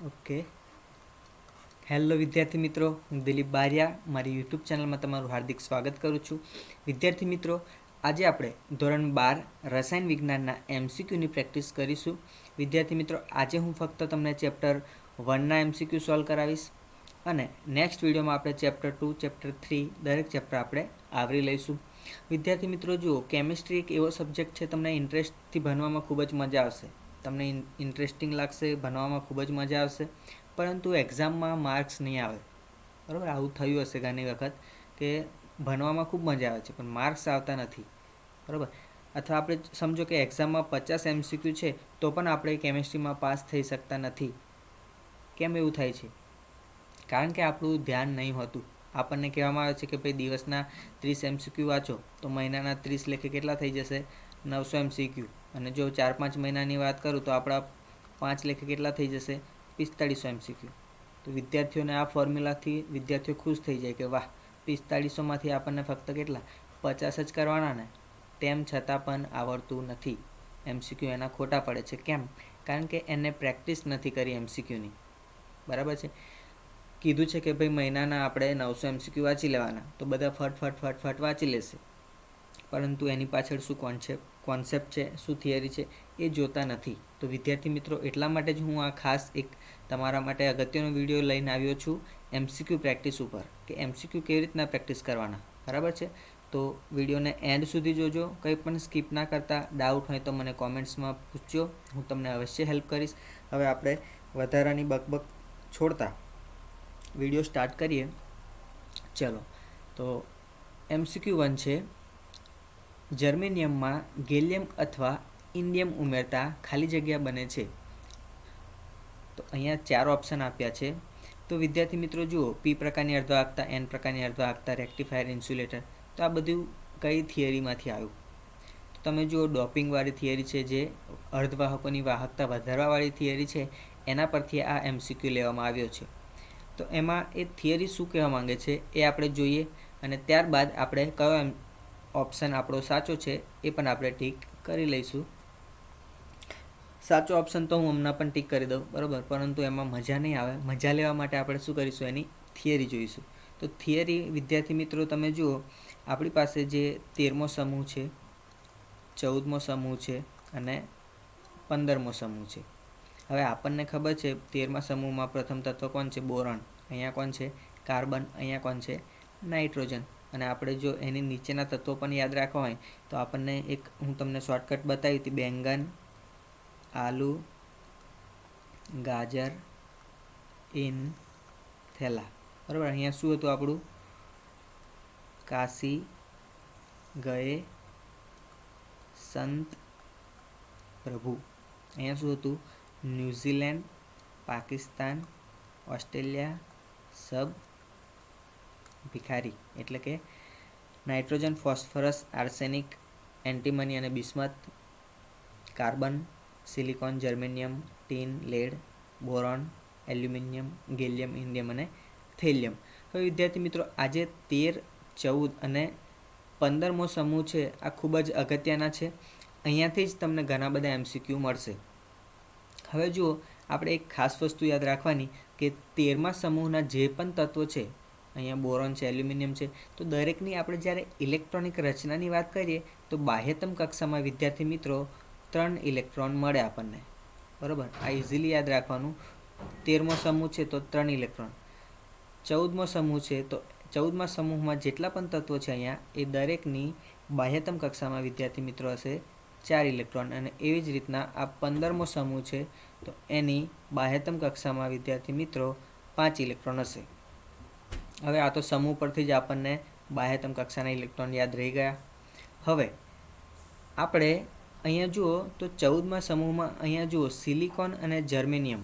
Okay. Hello વિદ્યાર્થી મિત્રો, હું દિલીપ બારિયા મારી યુટ્યુબ ચેનલમાં તમારું હાર્દિક સ્વાગત કરું છું. વિદ્યાર્થી મિત્રો, આજે આપણે ધોરણ 12 રસાયણ વિજ્ઞાનના એમસીક્યુની પ્રેક્ટિસ કરીશું. વિદ્યાર્થી મિત્રો, આજે હું ફક્ત તમને ચેપ્ટર 1ના એમસીક્યુ સોલ્વ કરાવીશ અને નેક્સ્ટ વિડીયોમાં આપણે ચેપ્ટર 2, ચેપ્ટર 3 દરેક ચેપ્ટર આપણે આવરી લઈશું. વિદ્યાર્થી મિત્રો, જુઓ, કેમિસ્ટ્રી એક એવો સબ્જેક્ટ છે, તમને ઇન્ટરેસ્ટથી ભણવામાં ખૂબ જ મજા આવશે. તમને ઇન્ટરેસ્ટિંગ લાગશે, ભણવામાં ખૂબ જ મજા આવશે, પરંતુ એક્ઝામમાં માર્ક્સ નહીં આવે. બરાબર, આવું થયું હશે ઘણી વખત કે ભણવામાં ખૂબ મજા આવે છે પણ માર્ક્સ આવતા નથી. બરાબર, અથવા આપણે સમજો કે એક્ઝામમાં 50 એમસીક્યુ છે તો પણ આપણે કેમિસ્ટ્રીમાં પાસ થઈ શકતા નથી. કેમ એવું થાય છે? કારણ કે આપણું ધ્યાન નહીં હોતું. આપણને કહેવામાં આવે છે કે ભાઈ દિવસના 30 એમસીક્યુ વાંચો તો મહિનાના 30 લેખે કેટલા થઈ જશે? 900 એમસીક્યુ. અને જો 4-5 મહિનાની વાત કરું તો આપણા 5 લેખે કેટલા થઈ જશે? 4500 એમસીક્યુ. તો વિદ્યાર્થીઓને આ ફોર્મ્યુલાથી વિદ્યાર્થીઓ ખુશ થઈ જાય કે વાહ, 4500માંથી આપણને ફક્ત કેટલા 50 જ કરવાના ને, તેમ છતાં પણ આવડતું નથી. એમસીક્યુ એના ખોટા પડે છે. કેમ? કારણ કે એને પ્રેક્ટિસ નથી કરી એમસીક્યુની. બરાબર છે. કીધું છે કે ભાઈ મહિનાના આપણે 900 એમસીક્યુ વાંચી લેવાના, તો બધા ફટ વાંચી લેશે, પરંતુ એની પાછળ શું કોન્સેપ્ટ છે, શું થિયરી છે, એ જોતા નથી. તો વિદ્યાર્થી મિત્રો, એટલા માટે જ હું આ ખાસ એક તમારા માટે અગત્યનો વિડીયો લઈને આવ્યો છું એમસીક્યુ પ્રેક્ટિસ ઉપર, કે એમસીક્યુ કેવી રીતના પ્રેક્ટિસ કરવાના. બરાબર છે. તો વિડીયોને એન્ડ સુધી જોજો, કંઈ પણ સ્કીપ ના કરતા. ડાઉટ હોય તો મને કોમેન્ટ્સમાં પૂછજો, હું તમને અવશ્ય હેલ્પ કરીશ. હવે આપણે વધારાની બકબક છોડતા વિડીયો સ્ટાર્ટ કરીએ. ચલો, તો MCQ 1 છે, જર્મેનિયમમાં ગેલિયમ અથવા ઇન્ડિયમ ઉમેરતા ખાલી જગ્યા બને છે. તો અહીંયા 4 ઓપ્શન આપ્યા છે. તો વિદ્યાર્થી મિત્રો જુઓ, પી પ્રકારની અર્ધવાહકતા, એન પ્રકારની અર્ધવાહકતા, રેક્ટિફાયર, ઇન્સ્યુલેટર. તો આ બધું કઈ થિયરીમાંથી આવ્યું? તો તમે જુઓ, ડોપિંગવાળી થિયરી છે, જે અર્ધવાહકોની વાહકતા વધારવાવાળી થિયરી છે, એના પરથી આ MCQ લેવામાં આવ્યો છે. તો એમાં એ થિયરી શું કહેવા માંગે છે એ આપણે જોઈએ, અને ત્યારબાદ આપણે કયો ઓપ્શન આપણો સાચો છે એ પણ આપણે ટીક કરી લઈશું. સાચો ઓપ્શન તો હું હમણાં પણ ટીક કરી દઉં, બરાબર, પરંતુ એમાં મજા નહીં આવે. મજા લેવા માટે આપણે શું કરીશું? એની થિયરી જોઈશું. તો થિયરી વિદ્યાર્થી મિત્રો તમે જુઓ, આપણી પાસે જે 13મો સમૂહ છે, 14મો સમૂહ છે અને 15મો સમૂહ છે. હવે આપણને ખબર છે 13મા સમૂહમાં પ્રથમ તત્વ કોણ છે? બોરોન. અહીંયા કોણ છે? કાર્બન. અહીંયા કોણ છે? નાઇટ્રોજન. અને આપણે જો એની નીચેના તત્વો પણ યાદ રાખવા હોય તો આપણને એક હું તમને શોર્ટકટ બતાવી હતી, બેંગન, આલુ, ગાજર, ઇન, થેલા. બરાબર, અહીંયા શું હતું આપણું? કાશી ગયે સંત પ્રભુ. અહીંયા શું હતું? ન્યૂઝીલેન્ડ, પાકિસ્તાન, ઓસ્ટ્રેલિયા, સબ ભિખારી. એટલે કે નાઇટ્રોજન, ફોસ્ફરસ, આર્સેનિક, એન્ટીમની અને bismuth, carbon, silicon, germanium, tin, lead, boron, aluminium, gallium, indium અને થેલિયમ. હવે વિદ્યાર્થી મિત્રો, આજે 13, 14 અને 15મો સમૂહ છે, આ ખૂબ જ અગત્યના છે. અહીંયાથી જ તમને ઘણા બધા MCQ મળશે. હવે જુઓ, આપણે એક ખાસ વસ્તુ યાદ રાખવાની કે 13મા સમૂહના જે પણ તત્વો છે, અહીંયા બોરોન છે, એલ્યુમિનિયમ છે, તો દરેકની આપણે જ્યારે ઇલેક્ટ્રોનિક રચનાની વાત કરીએ તો બાહ્યતમ કક્ષામાં વિદ્યાર્થી મિત્રો 3 ઇલેક્ટ્રોન મળે આપણને. બરાબર, આ ઇઝીલી યાદ રાખવાનું. 13મો સમૂહ છે તો 3 ઇલેક્ટ્રોન. 14મો સમૂહ છે તો 14મા સમૂહમાં જેટલા પણ તત્વો છે અહીંયા, એ દરેકની બાહ્યતમ કક્ષામાં વિદ્યાર્થી મિત્રો હશે 4 ઇલેક્ટ્રોન. અને એવી જ રીતના આ 15મો સમૂહ છે તો એની બાહ્યતમ કક્ષામાં વિદ્યાર્થી મિત્રો 5 ઇલેક્ટ્રોન હશે. હવે આ તો સમૂહ પરથી જ આપણને બાહ્યતમ કક્ષાના ઇલેક્ટ્રોન યાદ રહી ગયા. હવે આપણે અહીંયા જુઓ તો 14મા સમૂહમાં અહીંયા જુઓ, સિલિકોન અને જર્મેનિયમ,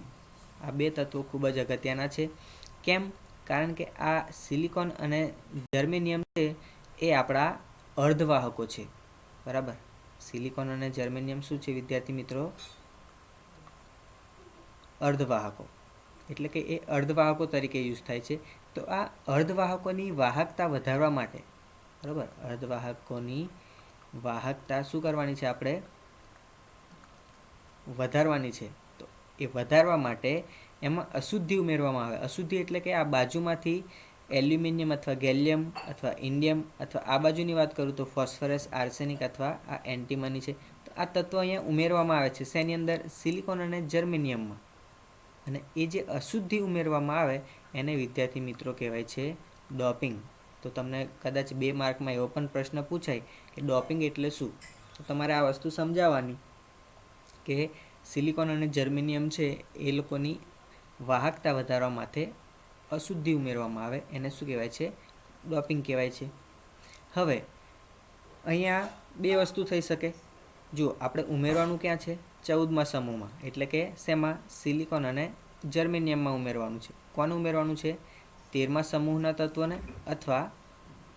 આ બે તત્વો ખૂબ જ અગત્યના છે. કેમ? કારણ કે આ સિલિકોન અને જર્મેનિયમ છે એ આપણા અર્ધવાહકો છે. બરાબર, સિલિકોન અને જર્મેનિયમ શું છે વિદ્યાર્થી મિત્રો? અર્ધવાહકો. એટલે કે એ અર્ધવાહકો તરીકે યુઝ થાય છે. તો આ અર્ધવાહકોની વાહકતા વધારવા માટે, બરાબર, અર્ધવાહકોની વાહકતા શું કરવાની છે? આપણે વધારવાની છે. તો એ વધારવા માટે એમાં અશુદ્ધિ ઉમેરવામાં આવે. અશુદ્ધિ એટલે કે આ બાજુમાંથી એલ્યુમિનિયમ અથવા ગેલિયમ અથવા ઇન્ડિયમ અથવા આ બાજુની વાત કરું તો ફોસ્ફરસ, આર્સેનિક અથવા આ એન્ટીમની છે. તો આ તત્વો અહીંયા ઉમેરવામાં આવે છે. શેની અંદર? સિલિકોન અને જર્મેનિયમમાં. અને એ જે અશુદ્ધિ ઉમેરવામાં આવે એને વિદ્યાર્થી મિત્રો કહેવાય છે ડોપિંગ. તો તમને કદાચ 2 માર્કમાં એવો પણ પ્રશ્ન પૂછાય કે ડોપિંગ એટલે શું? તો તમારે આ વસ્તુ સમજાવવાની કે સિલિકોન અને જર્મેનિયમ છે એ લોકોની વાહકતા વધારવા માટે અશુદ્ધિ ઉમેરવામાં આવે એને શું કહેવાય છે? ડોપિંગ કહેવાય છે. હવે અહીંયા 2 વસ્તુ થઈ શકે. જો આપણે ઉમેરવાનું ક્યાં છે? 14મા સમૂહમાં, એટલે કે શેમાં? સિલિકોન અને જર્મેનિયમમાં ઉમેરવાનું છે. કોને ઉમેરવાનું છે? 13મા સમૂહના તત્વોને અથવા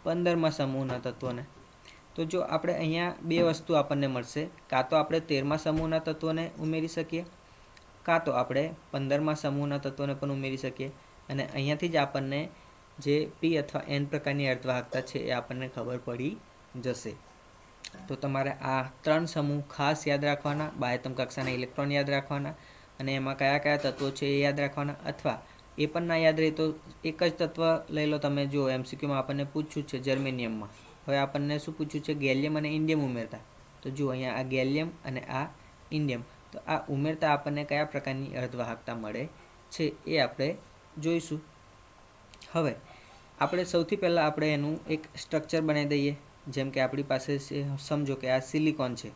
15મા સમૂહના તત્વોને. તો જો આપણે અહીંયા 2 વસ્તુ આપણને મળશે. કાં તો આપણે 13મા સમૂહના તત્વોને ઉમેરી શકીએ, કાં તો આપણે 15મા સમૂહના તત્વોને પણ ઉમેરી શકીએ. અને અહીંયાથી જ આપણને જે પી અથવા એન પ્રકારની અર્ધવાહકતા છે એ આપણને ખબર પડી જશે. તો તમારે આ 3 સમૂહ ખાસ યાદ રાખવાના. બાહ્યતમ કક્ષાના ઇલેક્ટ્રોન યાદ રાખવાના અને એમાં કયા કયા તત્વો છે એ યાદ રાખવાના. અથવા એ પણ ના યાદ રહે તો એક જ તત્વ લઈ લો તમે. જો MCQમાં આપણને પૂછ્યું છે જર્મેનિયમમાં, હવે આપણને શું પૂછ્યું છે? ગેલિયમ અને ઇન્ડિયમ ઉમેરતા. તો જુઓ અહીંયા આ ગેલિયમ અને આ ઇન્ડિયમ, તો આ ઉમેરતા આપણને કયા પ્રકારની અર્ધવાહકતા મળે છે એ આપણે જોઈશું. હવે આપણે સૌથી પહેલાં આપણે એનું એક સ્ટ્રક્ચર બનાવી દઈએ. જેમ કે આપણી પાસે સમજો કે આ સિલિકોન છે.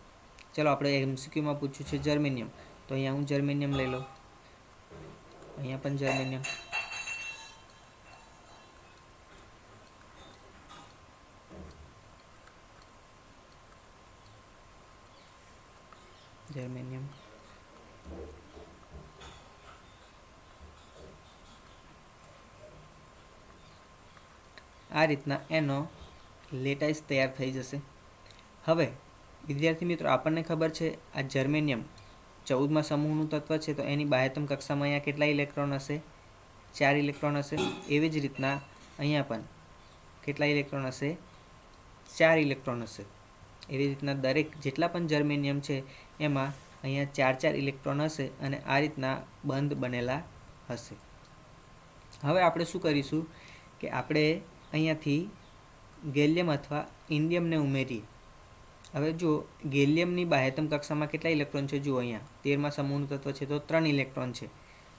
ચલો આપણે MCQમાં પૂછ્યું છે જર્મેનિયમ, તો અહીંયા હું જર્મેનિયમ લઈ લઉં. અહીંયા પણ જર્મેનિયમ. જર્મેનિયમ આ રીતના એનો લેટાઈસ તૈયાર થઈ જશે. હવે વિદ્યાર્થી મિત્રો આપણને ખબર છે આ જર્મેનિયમ 14મા સમૂહનું તત્વ છે. તો એની બાહ્યતમ કક્ષામાં અહીંયા કેટલા ઇલેક્ટ્રોન હશે? 4 ઇલેક્ટ્રોન હશે. એવી જ રીતના અહીંયા પણ કેટલા ઇલેક્ટ્રોન હશે? 4 ઇલેક્ટ્રોન હશે. એવી રીતના દરેક જેટલા પણ જર્મેનિયમ છે એમાં અહીંયા 4 ઇલેક્ટ્રોન હશે અને આ રીતના બંધ બનેલા હશે. હવે આપણે શું કરીશું કે આપણે અહીંયાથી ગેલિયમ અથવા ઇન્ડિયમને ઉમેરીએ. હવે જો ગેલિયમની બાહ્યતમ કક્ષામાં કેટલા ઇલેક્ટ્રોન છે? જુઓ અહીંયા 13મા સમૂહનું તત્વ છે તો 3 ઇલેક્ટ્રોન છે.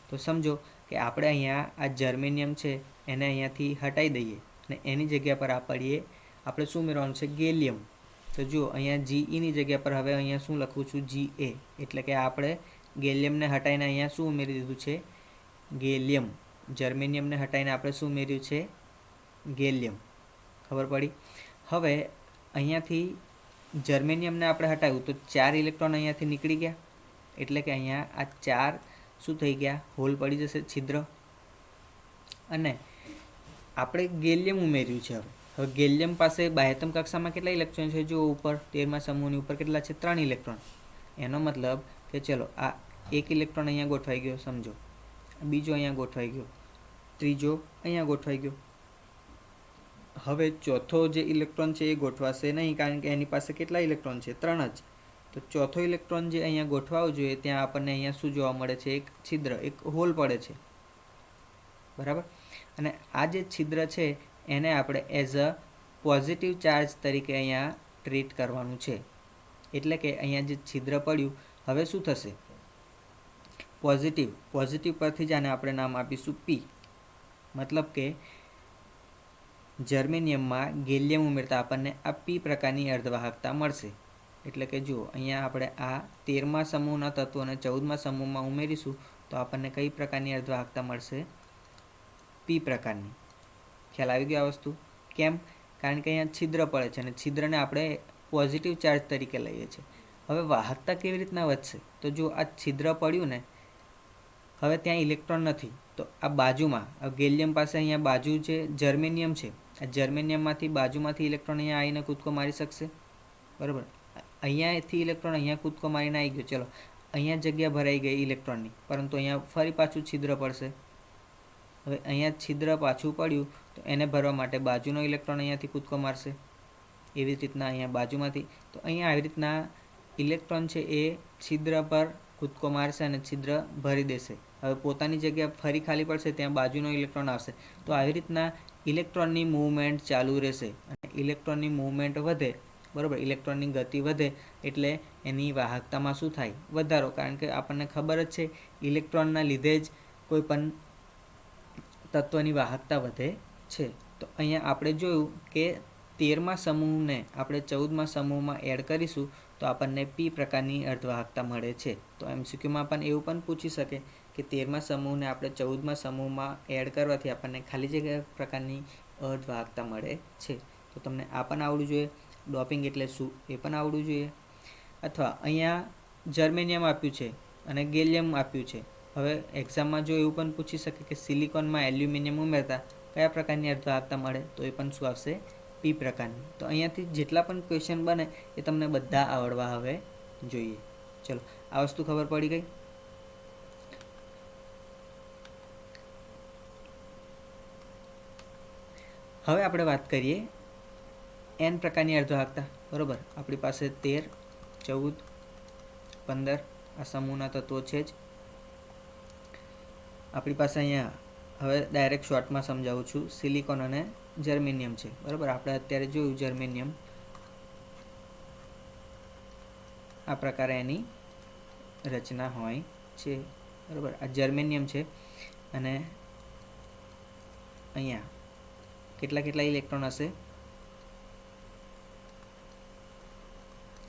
તો સમજો કે આપણે અહીંયા આ જર્મેનિયમ છે એને અહીંયાથી હટાવી દઈએ અને એની જગ્યા પર આપણે શું ઉમેરવાનું છે? ગેલિયમ. તો જુઓ અહીંયા GEની જગ્યા પર હવે અહીંયા શું લખું છું? GA. એટલે કે આપણે ગેલિયમને હટાવીને અહીંયા શું ઉમેરી દીધું છે? ગેલિયમ. જર્મેનિયમને હટાવીને આપણે શું ઉમેર્યું છે? ગેલિયમ. ખબર પડી? હવે અહીંયાથી જર્મેનિયમને આપણે હટાવ્યું તો 4 ઇલેક્ટ્રોન અહીંયાથી નીકળી ગયા. એટલે કે અહીંયા આ 4 શું થઈ ગયા? હોલ પડી જશે, છિદ્ર. અને આપણે ગેલિયમ ઉમેર્યું છે. હવે ગેલિયમ પાસે બાહ્યતમ કક્ષામાં કેટલા ઇલેક્ટ્રોન છે? જો ઉપર 13મા સમૂહની ઉપર કેટલા છે? 3 ઇલેક્ટ્રોન. એનો મતલબ કે ચલો આ 1 ઇલેક્ટ્રોન અહીંયા ગોઠવાઈ ગયો સમજો, બીજો અહીંયા ગોઠવાઈ ગયો, ત્રીજો અહીંયા ગોઠવાઈ ગયો. હવે ચોથો જે ઇલેક્ટ્રોન છે એ ગોઠવાશે નહીં, કારણ કે એની પાસે કેટલા ઇલેક્ટ્રોન છે? 3 જ. તો ચોથો ઇલેક્ટ્રોન જે અહીંયા ગોઠવાવો જોઈએ ત્યાં આપણને અહીંયા શું જોવા મળે છે? એક છિદ્ર, એક હોલ પડે છે. બરાબર. અને આ જે છિદ્ર છે એને આપણે એઝ અ પોઝિટિવ ચાર્જ તરીકે અહીંયા ટ્રીટ કરવાનું છે. એટલે કે અહીંયા જે છિદ્ર પડ્યું હવે શું થશે? પોઝિટિવ. પોઝિટિવ પરથી જ આને આપણે નામ આપીશું P. મતલબ કે જર્મેનિયમમાં ગેલિયમ ઉમેરતા આપણને આ P પ્રકારની અર્ધવાહકતા મળશે. એટલે કે જુઓ અહીંયા આપણે આ 13મા સમૂહના તત્વોને 14મા સમૂહમાં ઉમેરીશું તો આપણને કઈ પ્રકારની અર્ધવાહકતા મળશે? P પ્રકારની. ખ્યાલ આવી ગયો આ વસ્તુ? કેમ? કારણ કે અહીંયા છિદ્ર પડે છે અને છિદ્રને આપણે પોઝિટિવ ચાર્જ તરીકે લઈએ છીએ. હવે વાહકતા કેવી રીતના વધશે? તો જો આ છિદ્ર પડ્યું ને, હવે ત્યાં ઇલેક્ટ્રોન નથી, તો આ બાજુમાં ગેલિયમ પાસે અહીંયા બાજુ છે જર્મેનિયમ છે. આ જર્મેનિયમમાંથી બાજુમાંથી ઇલેક્ટ્રોન અહીંયા આવીને કૂદકો મારી શકશે. બરાબર. અહીંયાથી ઇલેક્ટ્રોન અહીંયા કૂદકો મારીને આવી ગયો. ચલો અહીંયા જગ્યા ભરાઈ ગઈ ઇલેક્ટ્રોનની, પરંતુ અહીંયા ફરી પાછું છિદ્ર પડશે. હવે અહીંયા છિદ્ર પાછું પડ્યું તો એને ભરવા માટે બાજુનો ઇલેક્ટ્રોન અહીંયાથી કૂદકો મારશે. એવી રીતના અહીંયા બાજુમાંથી. તો અહીંયા આવી રીતના ઇલેક્ટ્રોન છે એ છિદ્ર પર કૂદકો મારશે અને છિદ્ર ભરી દેશે. હવે પોતાની જગ્યા ફરી ખાલી પડશે ત્યાં બાજુનો ઇલેક્ટ્રોન આવશે. તો આવી રીતના ઇલેક્ટ્રોનની મૂવમેન્ટ ચાલુ રહેશે અને ઇલેક્ટ્રોનની મૂવમેન્ટ વધે, બરાબર, ઇલેક્ટ્રોનની ગતિ વધે એટલે એની વાહકતામાં શું થાય? વધારો. કારણ કે આપણને ખબર જ છે ઇલેક્ટ્રોનના લીધે જ કોઈ પણ તત્વની વાહકતા વધે છે. તો અહીંયા આપણે જોયું કે 13મા સમૂહને આપણે 14મા સમૂહમાં એડ કરીશું તો આપણને પી પ્રકારની અર્ધવાહકતા મળે છે. તો MCQમાં પણ એવું પણ પૂછી શકે કે 13મા સમૂહને આપણે 14મા સમૂહમાં એડ કરવાથી આપણને ખાલી જગ્યા પ્રકારની અર્ધવાહકતા મળે છે. તો તમને આ પણ આવડવું જોઈએ. ડોપિંગ એટલે શું એ પણ આવડવું જોઈએ. અથવા અહીંયા જર્મેનિયમ આપ્યું છે અને ગેલિયમ આપ્યું છે. હવે એક્ઝામમાં જો એવું પણ પૂછી શકે કે સિલિકોનમાં એલ્યુમિનિયમ ઉમેરતા કયા પ્રકારની અર્ધવાહકતા મળે, તો એ પણ શું આવશે? પી પ્રકારની. તો અહીંયાથી જેટલા પણ ક્વેશ્ચન બને એ તમને બધા આવડવા હવે જોઈએ. ચલો, આ વસ્તુ ખબર પડી ગઈ. હવે આપણે વાત કરીએ એન પ્રકારની અર્ધવાહકતા. બરોબર, આપણી પાસે 13, 14, 15 આ સમૂહના તત્વો છે જ. આપણી પાસે અહીંયા હવે ડાયરેક્ટ શોર્ટમાં સમજાવું છું. સિલિકોન અને જર્મેનિયમ છે. બરાબર, આપણે અત્યારે જોયું જર્મેનિયમ આ પ્રકારે એની રચના હોય છે. બરાબર, આ જર્મેનિયમ છે અને અહીંયા કેટલા ઇલેક્ટ્રોન હશે?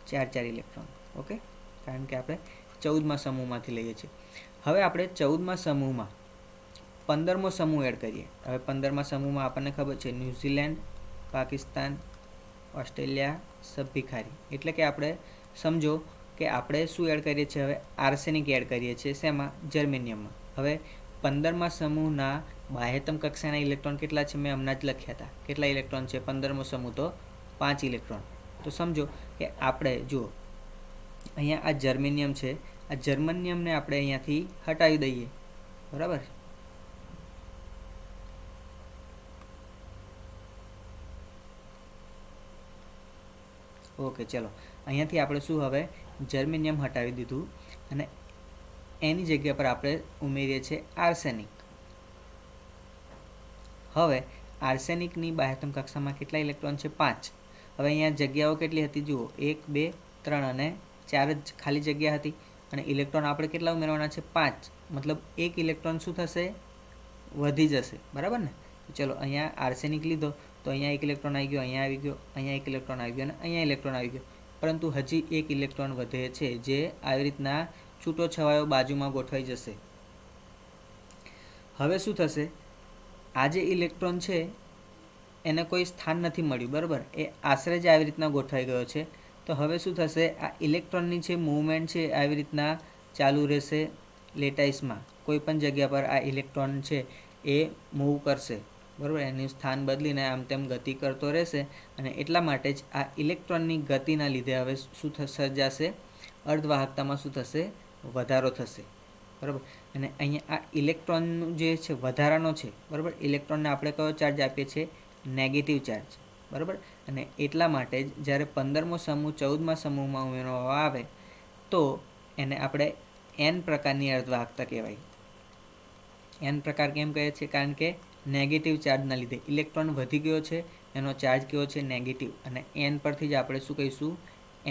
4 ઇલેક્ટ્રોન. ઓકે, કારણ કે આપણે 14મા સમૂહમાંથી લઈએ છીએ. હવે આપણે 14મા સમૂહમાં 15મો સમૂહ એડ કરીએ. હવે 15મા સમૂહમાં આપણને ખબર છે ન્યૂઝીલેન્ડ, પાકિસ્તાન, ઓસ્ટ્રેલિયા, સભ્યખારી. એટલે કે આપણે સમજો કે આપણે શું એડ કરીએ છીએ? હવે આર્સેનિક એડ કરીએ છીએ. શેમાં? જર્મેનિયમમાં. હવે 15મા સમૂહના બાહ્યતમ કક્ષાના ઇલેક્ટ્રોન કેટલા છે? મેં હમણાં જ લખ્યા હતા. કેટલા ઇલેક્ટ્રોન છે 15મો સમૂહ? તો 5 ઇલેક્ટ્રોન. તો સમજો કે આપણે જુઓ અહીંયા આ જર્મેનિયમ છે. આ જર્મેનિયમને આપણે અહીંયાથી હટાવી દઈએ. બરાબર, ઓકે. ચલો, અહીંયાથી આપણે શું હવે જર્મેનિયમ હટાવી દીધું અને એની જગ્યા પર આપણે ઉમેરીએ છીએ આર્સેનિક. હવે આર્સેનિકની બાહ્યતમ કક્ષામાં કેટલા ઇલેક્ટ્રોન છે? 5. હવે અહીંયા જગ્યાઓ કેટલી હતી? જુઓ, 1, 2, 3 અને 4 જ ખાલી જગ્યા હતી અને ઇલેક્ટ્રોન આપણે કેટલા ઉમેરવાના છે? 5. મતલબ એક ઇલેક્ટ્રોન શું થશે? વધી જશે. બરાબર ને? ચલો, અહીંયા આર્સેનિક લીધો તો અહીંયા એક ઇલેક્ટ્રોન આવી ગયો, અહીંયા આવી ગયો, અહીંયા એક ઇલેક્ટ્રોન આવી ગયો અને અહીંયા ઇલેક્ટ્રોન આવી ગયો. પરંતુ હજી એક ઇલેક્ટ્રોન વધે છે જે આવી રીતના છૂટો છવાયો બાજુમાં ગોઠવાઈ જશે. હવે શું થશે? આ જે ઇલેક્ટ્રોન છે એને કોઈ સ્થાન નથી મળ્યું. બરાબર, એ આશરે જ આવી રીતના ગોઠવાઈ ગયો છે. તો હવે શું થશે? આ ઇલેક્ટ્રોનની જે મૂવમેન્ટ છે આવી રીતના ચાલુ રહેશે લેટાઇસમાં. કોઈ પણ જગ્યા પર આ ઇલેક્ટ્રોન છે એ મૂવ કરશે. બરાબર, એનું સ્થાન બદલીને આમ તેમ ગતિ કરતો રહેશે અને એટલા માટે જ આ ઇલેક્ટ્રોનની ગતિના લીધે હવે શું સર્જાશે? અર્ધવાહકતામાં શું થશે? વધારો થશે. બરાબર, અને અહીંયા આ ઇલેક્ટ્રોનનું જે છે વધારાનો છે. બરાબર, ઇલેક્ટ્રોનને આપણે કયો ચાર્જ આપીએ છીએ? Negative charge. બરાબર, અને એટલા માટે જ જ્યારે 15મો સમૂહ 14મા સમૂહમાં ઉમેરવામાં આવે તો એને આપણે એન પ્રકારની અર્ધવાહકતા કહેવાય. એન પ્રકાર કેમ કહે છે? કારણ કે નેગેટિવ ચાર્જના લીધે ઇલેક્ટ્રોન વધી ગયો છે, એનો ચાર્જ કેવો છે? નેગેટિવ. અને એન પરથી જ આપણે શું કહીશું?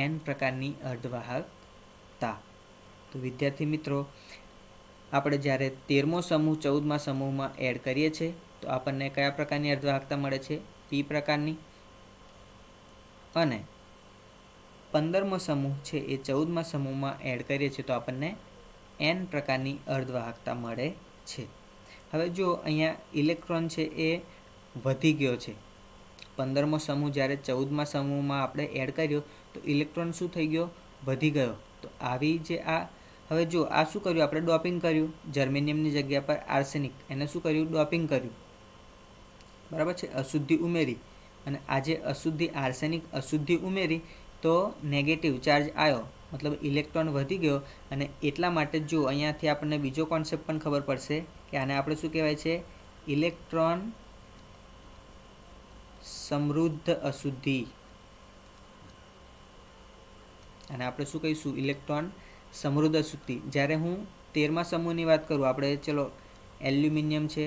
એન પ્રકારની અર્ધવાહકતા. તો વિદ્યાર્થી મિત્રો, આપણે જ્યારે 13મો સમૂહ 14મા સમૂહમાં એડ કરીએ છીએ તો આપણને કયા પ્રકારની અર્ધવાહકતા મળે છે? પી પ્રકારની. અને 15મો સમૂહ છે એ 14મા સમૂહમાં એડ કરીએ છીએ તો આપણને એન પ્રકારની અર્ધવાહકતા મળે છે. હવે જો અહીંયા ઇલેક્ટ્રોન છે એ વધી ગયો છે. 15મો સમૂહ જ્યારે 14મા સમૂહમાં આપણે એડ કર્યો તો ઇલેક્ટ્રોન શું થઈ ગયો? વધી ગયો. તો આવી જે આ હવે જો આ શું કર્યું? આપણે ડોપિંગ કર્યું. જર્મેનિયમની જગ્યા પર આર્સેનિક, એને શું કર્યું? ડોપિંગ કર્યું. બરાબર છે, અશુદ્ધિ ઉમેરી. અને આ જે અશુદ્ધિ આર્સેનિક અશુદ્ધિ ઉમેરી તો નેગેટિવ ચાર્જ આવ્યો, મતલબ ઇલેક્ટ્રોન વધી ગયો. અને એટલા માટે જો અહીંયાથી આપણને બીજો કોન્સેપ્ટ પણ ખબર પડશે કે આને આપણે શું કહેવાય છે? ઇલેક્ટ્રોન સમૃદ્ધ અશુદ્ધિ. અને આપણે શું કહીશું? ઇલેક્ટ્રોન સમૃદ્ધ અશુદ્ધિ. જ્યારે હું 13મા સમૂહની વાત કરું આપણે, ચલો એલ્યુમિનિયમ છે,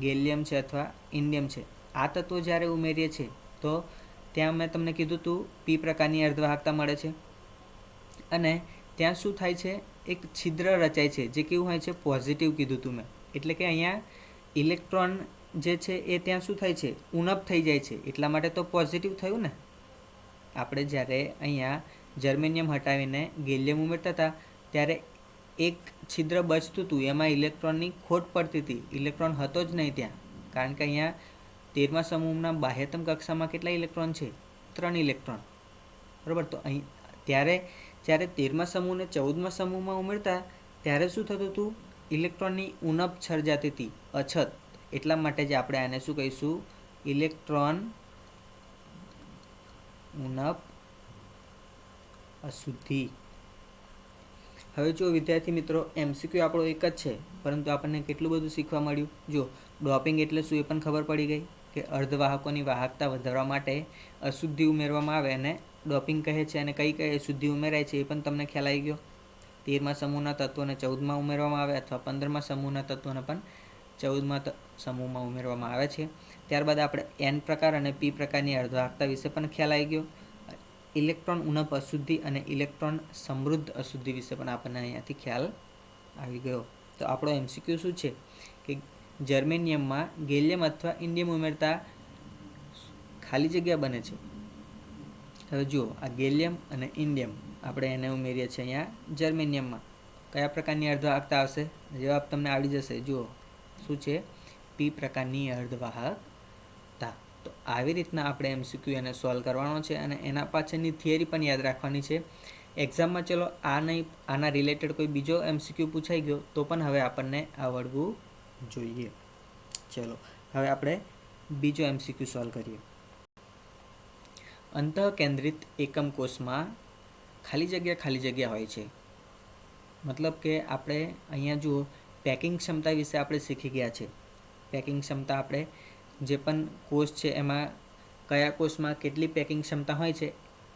ગેલિયમ છે અથવા ઇન્ડિયમ છે, આ તત્વો જ્યારે ઉમેરીએ છીએ તો ત્યાં મેં તમને કીધું હતું પી પ્રકારની અર્ધવાહકતા મળે છે અને ત્યાં શું થાય છે, એક છિદ્ર રચાય છે જે કેવું હોય છે, પોઝિટિવ કીધું હતું મેં, એટલે કે અહીંયા ઇલેક્ટ્રોન જે છે એ ત્યાં શું થાય છે, ઉણપ થઈ જાય છે, એટલા માટે તો પોઝિટિવ થયું ને. આપણે જ્યારે અહીંયા જર્મેનિયમ હટાવીને ગેલિયમ ઉમેરતા હતા ત્યારે એક છિદ્ર બચતું હતું, એમાં ઇલેક્ટ્રોનની ખોટ પડતી હતી, ઇલેક્ટ્રોન હતો જ નહીં ત્યાં, કારણ કે અહીંયા 13મા સમૂહના બાહ્યતમ કક્ષામાં કેટલા ઇલેક્ટ્રોન છે, 3 ઇલેક્ટ્રોન, બરાબર. તો અહીં ત્યારે જ્યારે 13મા સમૂહને 14મા સમૂહમાં ઉમેરતા ત્યારે શું થતું હતું, ઇલેક્ટ્રોનની ઉણપ સર્જાતી હતી, અછત, એટલા માટે જ આપણે આને શું કહીશું, ઇલેક્ટ્રોન ઉણપ અશુદ્ધિ. હવે જો વિદ્યાર્થી મિત્રો એમસીક્યુ આપણો એક જ છે, પરંતુ આપણને કેટલું બધું શીખવા મળ્યું. જો ડોપિંગ એટલે શું એ પણ ખબર પડી ગઈ કે અર્ધવાહકોની વાહકતા વધારવા માટે અશુદ્ધિ ઉમેરવામાં આવે અને ડોપિંગ કહે છે, અને કઈ કઈ અશુદ્ધિ ઉમેરાય છે એ પણ તમને ખ્યાલ આવી ગયો. 13મા સમૂહના તત્વોને 14માં ઉમેરવામાં આવે અથવા 15મા સમૂહના તત્વોને પણ 14મા સમૂહમાં ઉમેરવામાં આવે છે. ત્યારબાદ આપણે એન પ્રકાર અને પી પ્રકારની અર્ધવાહકતા વિશે પણ ખ્યાલ આવી ગયો. ઇલેક્ટ્રોન ઉણપ અશુદ્ધિ અને ઇલેક્ટ્રોન સમૃદ્ધ અશુદ્ધિ વિશે પણ આપણને અહીંયાથી ખ્યાલ આવી ગયો. તો આપણો એમસીક્યુ શું છે કે જર્મેનિયમમાં ગેલિયમ અથવા ઇન્ડિયમ ઉમેરતા ખાલી જગ્યા બને છે. હવે જુઓ, આ ગેલિયમ અને ઇન્ડિયમ આપણે એને ઉમેરીએ છીએ અહીંયા જર્મેનિયમમાં, કયા પ્રકારની અર્ધવાહકતા આવશે, જવાબ તમને આવડી જશે. જુઓ શું છે, પી પ્રકારની અર્ધવાહકતા. તો આવી રીતના આપણે એમસીક્યુ એને સોલ્વ કરવાનો છે અને એના પાછળની થિયરી પણ યાદ રાખવાની છે. એક્ઝામમાં ચલો આ નહીં, આના રિલેટેડ કોઈ બીજો એમસીક્યુ પૂછાઈ ગયો તો પણ હવે આપણને આવડવું જોઈએ. ચલો હવે આપણે બીજો એમસીક્યુ સોલ્વ કરીએ. અંતઃકેન્દ્રિત એકમ કોષમાં ખાલી જગ્યા હોય છે. મતલબ કે આપણે અહીંયા જુઓ, પેકિંગ ક્ષમતા વિશે આપણે શીખી ગયા છે. પેકિંગ ક્ષમતા આપણે જે પણ કોષ છે એમાં કયા કોષમાં કેટલી પેકિંગ ક્ષમતા હોય છે,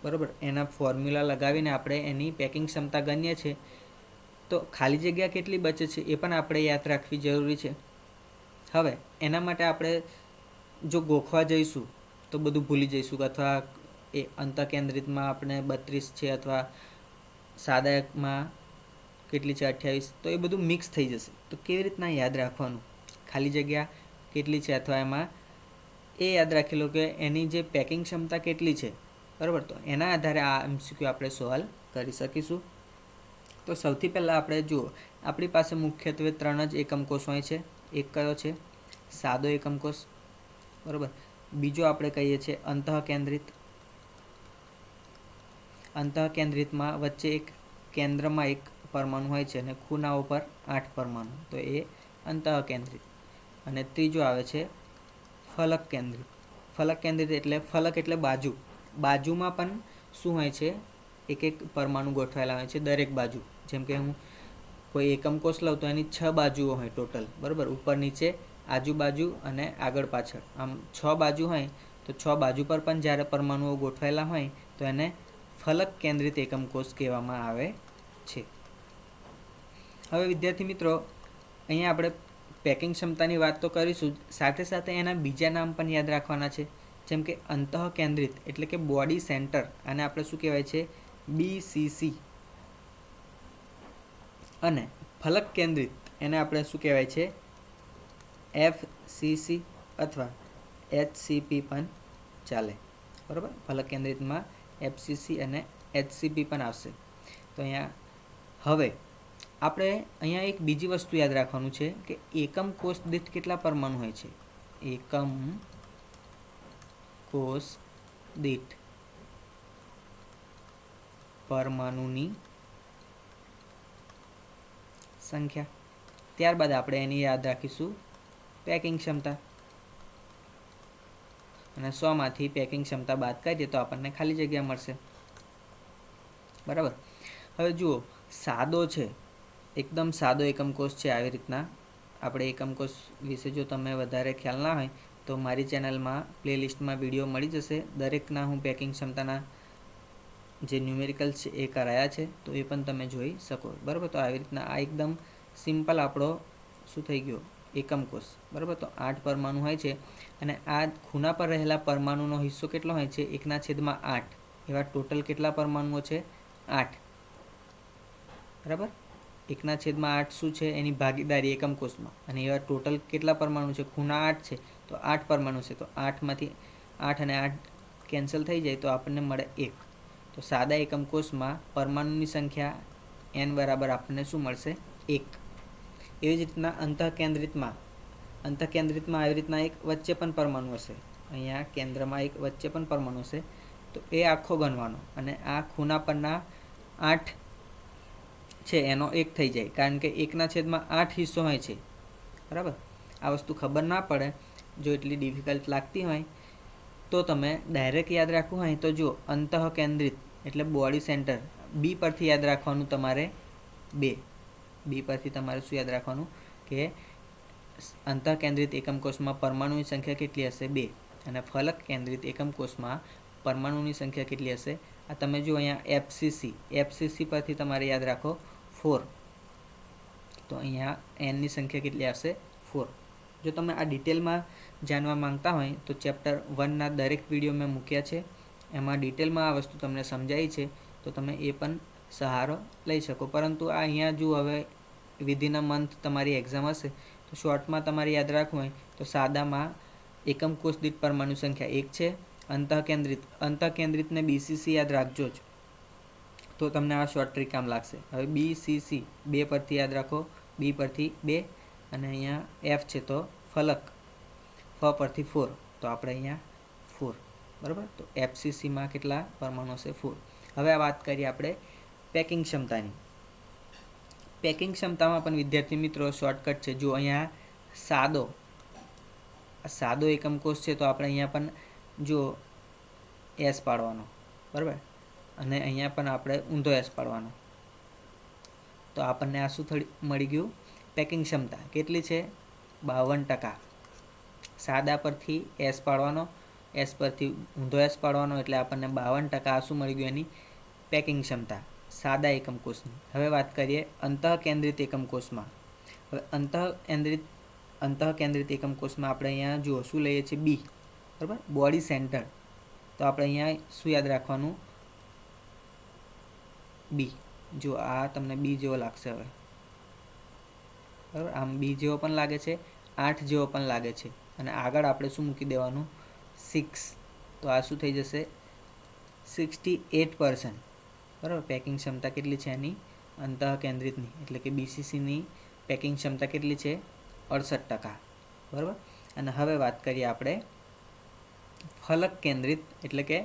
બરાબર, એના ફોર્મ્યુલા લગાવીને આપણે એની પેકિંગ ક્ષમતા ગણીએ છીએ. તો ખાલી જગ્યા કેટલી બચે છે એ પણ આપણે યાદ રાખવી જરૂરી છે. હવે એના માટે આપણે જો ગોખવા જઈશું તો બધું ભૂલી જઈશું, અથવા એ અંતઃકેન્દ્રિતમાં આપણે 32 છે અથવા સાદામાં કેટલી છે 28, તો એ બધું મિક્સ થઈ જશે. તો કેવી રીતના યાદ રાખવાનું, ખાલી જગ્યા કેટલી છે અથવા એમાં એ યાદ રાખી લો કે એની જે પેકિંગ ક્ષમતા કેટલી છે, બરાબર. તો એના આધારે આ એમસીક્યુ આપણે સોલ્વ કરી શકીશું. તો સૌથી પહેલાં આપણે જુઓ, આપણી પાસે મુખ્યત્વે 3 જ એકમ કોષ હોય છે. એક કયો છે, સાદો એકમ કોષ, બરાબર. બીજો આપણે કહીએ છીએ અંતઃકેન્દ્રિત. અંતઃકેન્દ્રિતમાં વચ્ચે એક કેન્દ્રમાં એક પરમાણુ હોય છે અને ખૂણાઓ પર 8 પરમાણુ, તો એ અંતઃકેન્દ્રિત. અને ત્રીજો આવે છે ફલક કેન્દ્રિત. ફલક કેન્દ્રિત એટલે ફલક એટલે બાજુ, બાજુમાં પણ શું હોય છે, એક એક પરમાણુ ગોઠવાયેલા હોય છે દરેક બાજુ. જેમ કે હું કોઈ એકમ કોષ લઉં તો એની 6 બાજુઓ હોય ટોટલ, બરાબર, ઉપર નીચે આજુબાજુ અને આગળ પાછળ, આમ 6 બાજુ હોય. તો 6 બાજુ પર પણ જ્યારે પરમાણુઓ ગોઠવાયેલા હોય તો એને ફલક કેન્દ્રિત એકમ કોષ કહેવામાં આવે છે. હવે વિદ્યાર્થી મિત્રો અહીંયા આપણે પેકિંગ ક્ષમતાની વાત તો કરીશું, સાથે સાથે એના બીજા નામ પણ યાદ રાખવાના છે. જેમ કે અંતઃકેન્દ્રિત એટલે કે બોડી સેન્ટર, આને આપણે શું કહેવાય છે, BCC. અને ફલક કેન્દ્રિત એને આપણે શું કહેવાય છે, FCC અથવા HCP પણ ચાલે, બરાબર. ફલક કેન્દ્રિતમાં FCC અને HCP પણ આવશે. તો અહીંયા હવે આપણે અહીંયા એક બીજી વસ્તુ યાદ રાખવાનું છે કે એકમ કોષ દીઠ કેટલા પરમાણુ હોય છે. એકમ કોષ દીઠ પરમાણુની સંખ્યા. ત્યારબાદ આપણે એની યાદ રાખીશું પેકિંગ ક્ષમતા, અને 100માંથી પેકિંગ ક્ષમતા બાદ કરીએ તો આપણને ખાલી જગ્યા મળશે, બરાબર. હવે જુઓ, સાદો છે, એકદમ સાદો એકમ કોષ છે. આવી રીતના આપણે એકમ કોષ વિશે જો તમે વધારે ખ્યાલ ના હોય તો મારી ચેનલમાં પ્લેલિસ્ટમાં વિડીયો મળી જશે. દરેકના હું પેકિંગ ક્ષમતાના જે ન્યુમેરિકલ્સ છે એ કરાયા છે, તો એ પણ તમે જોઈ શકો, બરાબર. તો આવી રીતના આ એકદમ સિમ્પલ આપણો શું થઈ ગયો એકમ કોષ, બરાબર. તો 8 પરમાણુ હોય છે અને આ ખૂણા પર રહેલા પરમાણુનો હિસ્સો કેટલો હોય છે? 1/8. એવા ટોટલ કેટલા પરમાણુઓ છે? 8, બરાબર. 1/8 શું છે? એની ભાગીદારી એકમ કોષમાં. અને એવા ટોટલ કેટલા પરમાણુ છે? ખૂણા 8 છે તો 8 પરમાણુ છે. તો 8માંથી 8 અને 8 કેન્સલ થઈ જાય તો આપણને મળે 1. તો સાદા એકમ કોષમાં પરમાણુની સંખ્યા n બરાબર આપણને શું મળશે? 1. એવી જ રીતના અંતઃકેન્દ્રિતમાં આવી રીતના એક વચ્ચે પણ પરમાણુ હશે. અહીંયા કેન્દ્રમાં એક વચ્ચે પણ પરમાણુ હશે. તો એ આખો ગણવાનો અને આ ખૂણા પરના 8 છે એનો 1 થઈ જાય, કારણ કે 1/8 હિસ્સો હોય છે, બરાબર. આ વસ્તુ ખબર ના પડે, જો એટલી ડિફિકલ્ટ લાગતી હોય તો તમે ડાયરેક્ટ યાદ રાખવું હોય તો જો અંતઃકેન્દ્રિત એટલે બોડી સેન્ટર, બી પરથી યાદ રાખવાનું તમારે 2. બી પરથી તમારે શું યાદ રાખવાનું કે અંતઃકેન્દ્રિત એકમ કોષમાં પરમાણુની સંખ્યા કેટલી હશે? 2. અને ફલક કેન્દ્રિત એકમ કોષમાં પરમાણુની સંખ્યા કેટલી હશે? આ તમે જો અહીંયા એફસીસી પરથી તમારે યાદ રાખો 4. તો અહીંયા એનની સંખ્યા કેટલી આવશે? 4. જો તમે આ ડિટેલમાં જાણવા માંગતા હોય તો ચેપ્ટર 1ના દરેક વિડીયો મેં મૂક્યા છે, એમાં ડિટેલમાં આ વસ્તુ તમને સમજાવી છે, તો તમે એ પણ સહારો લઈ શકો. પરંતુ આ અહીંયા જો હવે વિધિન અ મંથ તમારી એક્ઝામ હશે તો શોર્ટમાં તમારે યાદ રાખવું હોય તો સાદામાં એકમ કોષ દીઠ પરમાણુ સંખ્યા 1 છે. અંતઃકેન્દ્રિતને બીસીસી યાદ રાખજો જ, તો તમને આ શોર્ટ ટ્રીક કામ લાગશે. હવે બીસીસી 2 પરથી યાદ રાખો, બી પરથી 2 અને અહીંયા એફ છે તો ફલક, ફ પરથી 4, તો આપણે અહીંયા 4, બરાબર. તો એફસીસીમાં કેટલા પરમાણુ હશે? 4. હવે આ વાત કરીએ આપણે પેકિંગ ક્ષમતાની. પેકિંગ ક્ષમતામાં પણ વિદ્યાર્થી મિત્રો શોર્ટકટ છે. જો અહીંયા સાદો એકમ કોષ છે તો આપણે અહીંયા પણ જો એસ પાડવાનો, બરાબર. અને અહીંયા પણ આપણે ઊંધો એસ પાડવાનો. તો આપણને આ શું મળી ગયું? પેકિંગ ક્ષમતા કેટલી છે? 52%. સાદા પરથી એસ પાડવાનો, એસ પરથી ઊંધો એસ પાડવાનો, એટલે આપણને 52% આ શું મળી ગયું? એની પેકિંગ ક્ષમતા સાદા એકમ કોષની. હવે વાત કરીએ અંતઃકેન્દ્રિત એકમ કોષમાં. હવે અંતઃકેન્દ્રિત એકમ કોષમાં આપણે અહીંયા જુઓ શું લઈએ છીએ? બી, બરાબર, બોડી સેન્ટર. તો આપણે અહીંયા શું યાદ રાખવાનું? બી. જો આ તમને બી જેવો લાગશે હવે, બરાબર. આમ બી જેવો પણ લાગે છે, 8 જેવો પણ લાગે છે, અને આગળ આપણે શું મૂકી દેવાનું? 6. તો આ શું થઈ જશે? 68%, બરાબર. પેકિંગ ક્ષમતા કેટલી છે એની? અંતઃકેન્દ્રિતની એટલે કે બીસીસીની પેકિંગ ક્ષમતા કેટલી છે? 68%, બરાબર. અને હવે વાત કરીએ આપણે ફલક કેન્દ્રિત એટલે કે